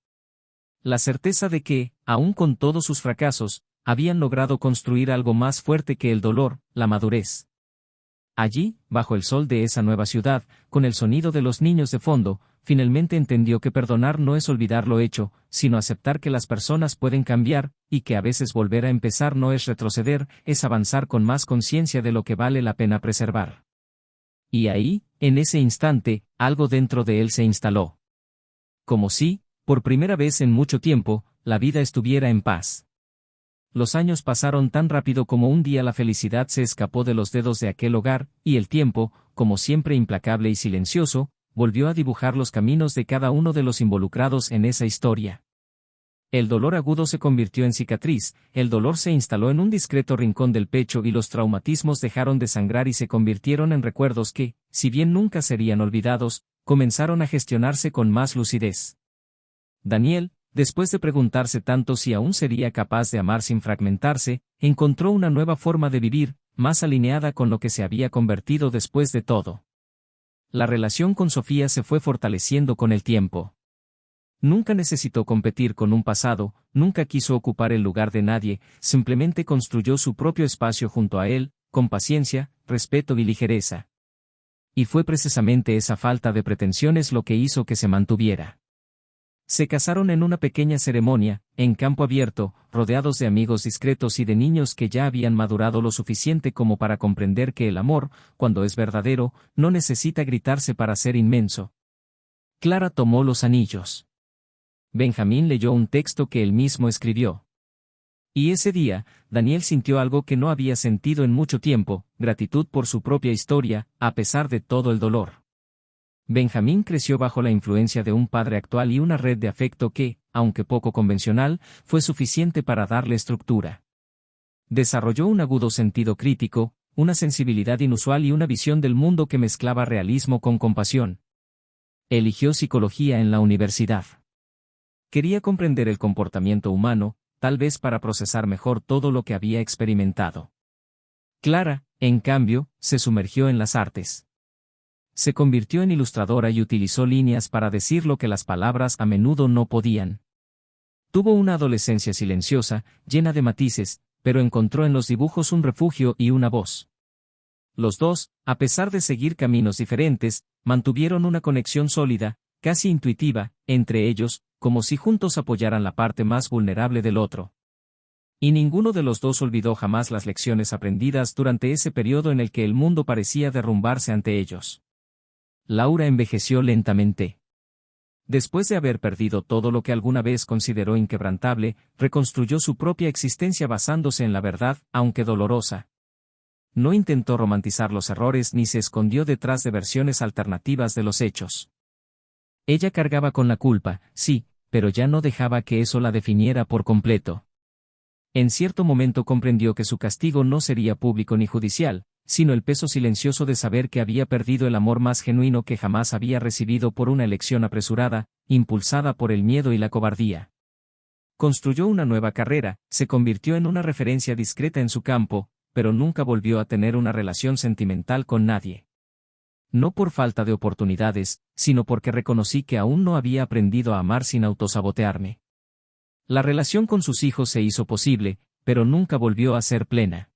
La certeza de que, aun con todos sus fracasos, habían logrado construir algo más fuerte que el dolor, la madurez. Allí, bajo el sol de esa nueva ciudad, con el sonido de los niños de fondo, finalmente entendió que perdonar no es olvidar lo hecho, sino aceptar que las personas pueden cambiar, y que a veces volver a empezar no es retroceder, es avanzar con más conciencia de lo que vale la pena preservar. Y ahí, en ese instante, algo dentro de él se instaló. Como si, por primera vez en mucho tiempo, la vida estuviera en paz. Los años pasaron tan rápido como un día la felicidad se escapó de los dedos de aquel hogar, y el tiempo, como siempre implacable y silencioso, volvió a dibujar los caminos de cada uno de los involucrados en esa historia. El dolor agudo se convirtió en cicatriz, el dolor se instaló en un discreto rincón del pecho y los traumatismos dejaron de sangrar y se convirtieron en recuerdos que, si bien nunca serían olvidados, comenzaron a gestionarse con más lucidez. Daniel, después de preguntarse tanto si aún sería capaz de amar sin fragmentarse, encontró una nueva forma de vivir, más alineada con lo que se había convertido después de todo. La relación con Sofía se fue fortaleciendo con el tiempo. Nunca necesitó competir con un pasado, nunca quiso ocupar el lugar de nadie, simplemente construyó su propio espacio junto a él, con paciencia, respeto y ligereza. Y fue precisamente esa falta de pretensiones lo que hizo que se mantuviera. Se casaron en una pequeña ceremonia, en campo abierto, rodeados de amigos discretos y de niños que ya habían madurado lo suficiente como para comprender que el amor, cuando es verdadero, no necesita gritarse para ser inmenso. Clara tomó los anillos. Benjamín leyó un texto que él mismo escribió. Y ese día, Daniel sintió algo que no había sentido en mucho tiempo, gratitud por su propia historia, a pesar de todo el dolor. Benjamín creció bajo la influencia de un padre actual y una red de afecto que, aunque poco convencional, fue suficiente para darle estructura. Desarrolló un agudo sentido crítico, una sensibilidad inusual y una visión del mundo que mezclaba realismo con compasión. Eligió psicología en la universidad. Quería comprender el comportamiento humano, tal vez para procesar mejor todo lo que había experimentado. Clara, en cambio, se sumergió en las artes. Se convirtió en ilustradora y utilizó líneas para decir lo que las palabras a menudo no podían. Tuvo una adolescencia silenciosa, llena de matices, pero encontró en los dibujos un refugio y una voz. Los dos, a pesar de seguir caminos diferentes, mantuvieron una conexión sólida, casi intuitiva, entre ellos, como si juntos apoyaran la parte más vulnerable del otro. Y ninguno de los dos olvidó jamás las lecciones aprendidas durante ese periodo en el que el mundo parecía derrumbarse ante ellos. Laura envejeció lentamente. Después de haber perdido todo lo que alguna vez consideró inquebrantable, reconstruyó su propia existencia basándose en la verdad, aunque dolorosa. No intentó romantizar los errores ni se escondió detrás de versiones alternativas de los hechos. Ella cargaba con la culpa, sí, pero ya no dejaba que eso la definiera por completo. En cierto momento comprendió que su castigo no sería público ni judicial, sino el peso silencioso de saber que había perdido el amor más genuino que jamás había recibido por una elección apresurada, impulsada por el miedo y la cobardía. Construyó una nueva carrera, se convirtió en una referencia discreta en su campo, pero nunca volvió a tener una relación sentimental con nadie. No por falta de oportunidades, sino porque reconocí que aún no había aprendido a amar sin autosabotearme. La relación con sus hijos se hizo posible, pero nunca volvió a ser plena.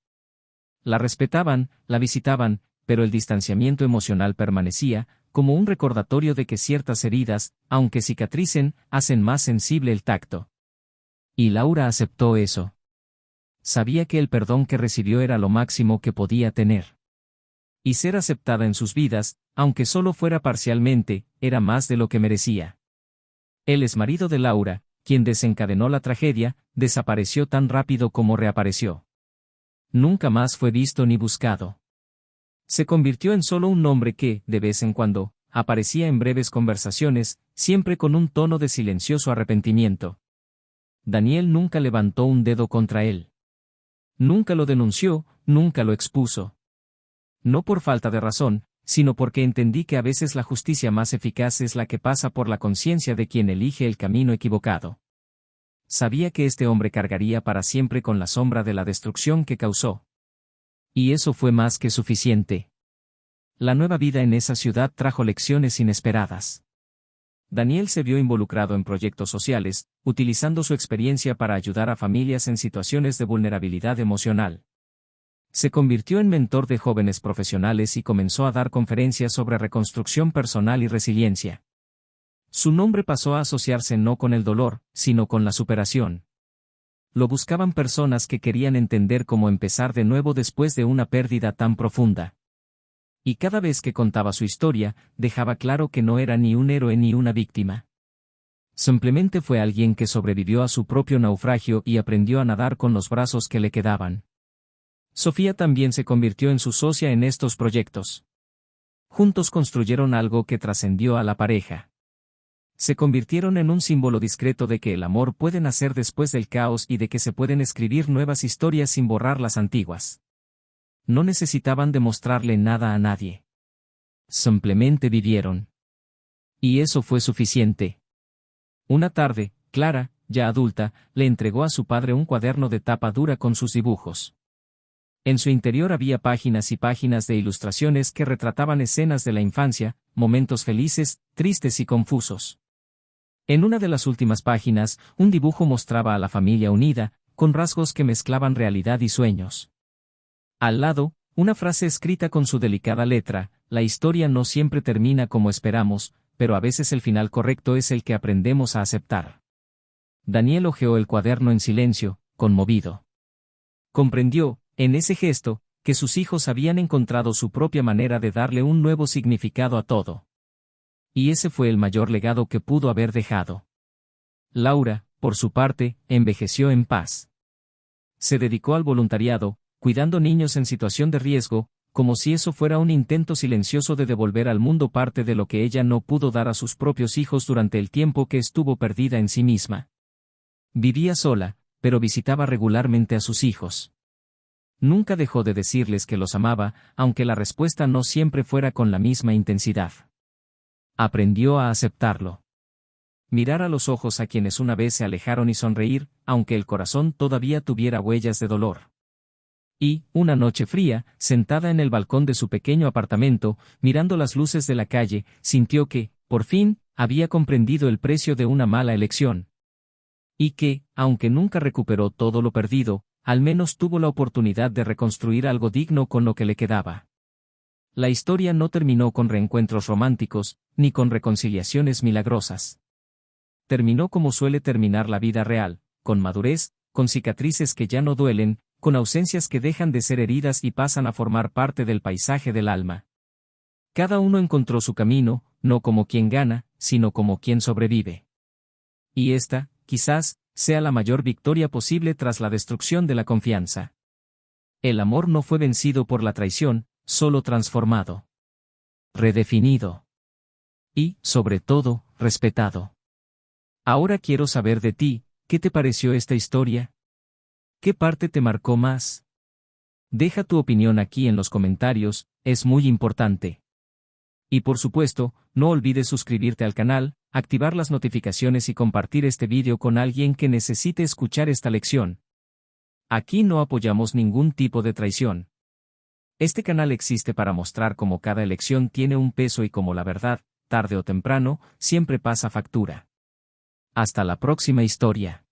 La respetaban, la visitaban, pero el distanciamiento emocional permanecía, como un recordatorio de que ciertas heridas, aunque cicatricen, hacen más sensible el tacto. Y Laura aceptó eso. Sabía que el perdón que recibió era lo máximo que podía tener. Y ser aceptada en sus vidas, aunque solo fuera parcialmente, era más de lo que merecía. El exmarido de Laura, quien desencadenó la tragedia, desapareció tan rápido como reapareció. Nunca más fue visto ni buscado. Se convirtió en solo un nombre que, de vez en cuando, aparecía en breves conversaciones, siempre con un tono de silencioso arrepentimiento. Daniel nunca levantó un dedo contra él. Nunca lo denunció, nunca lo expuso. No por falta de razón, sino porque entendí que a veces la justicia más eficaz es la que pasa por la conciencia de quien elige el camino equivocado. Sabía que este hombre cargaría para siempre con la sombra de la destrucción que causó. Y eso fue más que suficiente. La nueva vida en esa ciudad trajo lecciones inesperadas. Daniel se vio involucrado en proyectos sociales, utilizando su experiencia para ayudar a familias en situaciones de vulnerabilidad emocional. Se convirtió en mentor de jóvenes profesionales y comenzó a dar conferencias sobre reconstrucción personal y resiliencia. Su nombre pasó a asociarse no con el dolor, sino con la superación. Lo buscaban personas que querían entender cómo empezar de nuevo después de una pérdida tan profunda. Y cada vez que contaba su historia, dejaba claro que no era ni un héroe ni una víctima. Simplemente fue alguien que sobrevivió a su propio naufragio y aprendió a nadar con los brazos que le quedaban. Sofía también se convirtió en su socia en estos proyectos. Juntos construyeron algo que trascendió a la pareja. Se convirtieron en un símbolo discreto de que el amor puede nacer después del caos y de que se pueden escribir nuevas historias sin borrar las antiguas. No necesitaban demostrarle nada a nadie. Simplemente vivieron. Y eso fue suficiente. Una tarde, Clara, ya adulta, le entregó a su padre un cuaderno de tapa dura con sus dibujos. En su interior había páginas y páginas de ilustraciones que retrataban escenas de la infancia, momentos felices, tristes y confusos. En una de las últimas páginas, un dibujo mostraba a la familia unida, con rasgos que mezclaban realidad y sueños. Al lado, una frase escrita con su delicada letra: la historia no siempre termina como esperamos, pero a veces el final correcto es el que aprendemos a aceptar. Daniel hojeó el cuaderno en silencio, conmovido. Comprendió, en ese gesto, que sus hijos habían encontrado su propia manera de darle un nuevo significado a todo. Y ese fue el mayor legado que pudo haber dejado. Laura, por su parte, envejeció en paz. Se dedicó al voluntariado, cuidando niños en situación de riesgo, como si eso fuera un intento silencioso de devolver al mundo parte de lo que ella no pudo dar a sus propios hijos durante el tiempo que estuvo perdida en sí misma. Vivía sola, pero visitaba regularmente a sus hijos. Nunca dejó de decirles que los amaba, aunque la respuesta no siempre fuera con la misma intensidad. Aprendió a aceptarlo. Mirar a los ojos a quienes una vez se alejaron y sonreír, aunque el corazón todavía tuviera huellas de dolor. Y, una noche fría, sentada en el balcón de su pequeño apartamento, mirando las luces de la calle, sintió que, por fin, había comprendido el precio de una mala elección. Y que, aunque nunca recuperó todo lo perdido, al menos tuvo la oportunidad de reconstruir algo digno con lo que le quedaba. La historia no terminó con reencuentros románticos, ni con reconciliaciones milagrosas. Terminó como suele terminar la vida real, con madurez, con cicatrices que ya no duelen, con ausencias que dejan de ser heridas y pasan a formar parte del paisaje del alma. Cada uno encontró su camino, no como quien gana, sino como quien sobrevive. Y esta, quizás, sea la mayor victoria posible tras la destrucción de la confianza. El amor no fue vencido por la traición, solo transformado. Redefinido. Y, sobre todo, respetado. Ahora quiero saber de ti, ¿qué te pareció esta historia? ¿Qué parte te marcó más? Deja tu opinión aquí en los comentarios, es muy importante. Y por supuesto, no olvides suscribirte al canal, activar las notificaciones y compartir este vídeo con alguien que necesite escuchar esta lección. Aquí no apoyamos ningún tipo de traición. Este canal existe para mostrar cómo cada elección tiene un peso y cómo la verdad, tarde o temprano, siempre pasa factura. Hasta la próxima historia.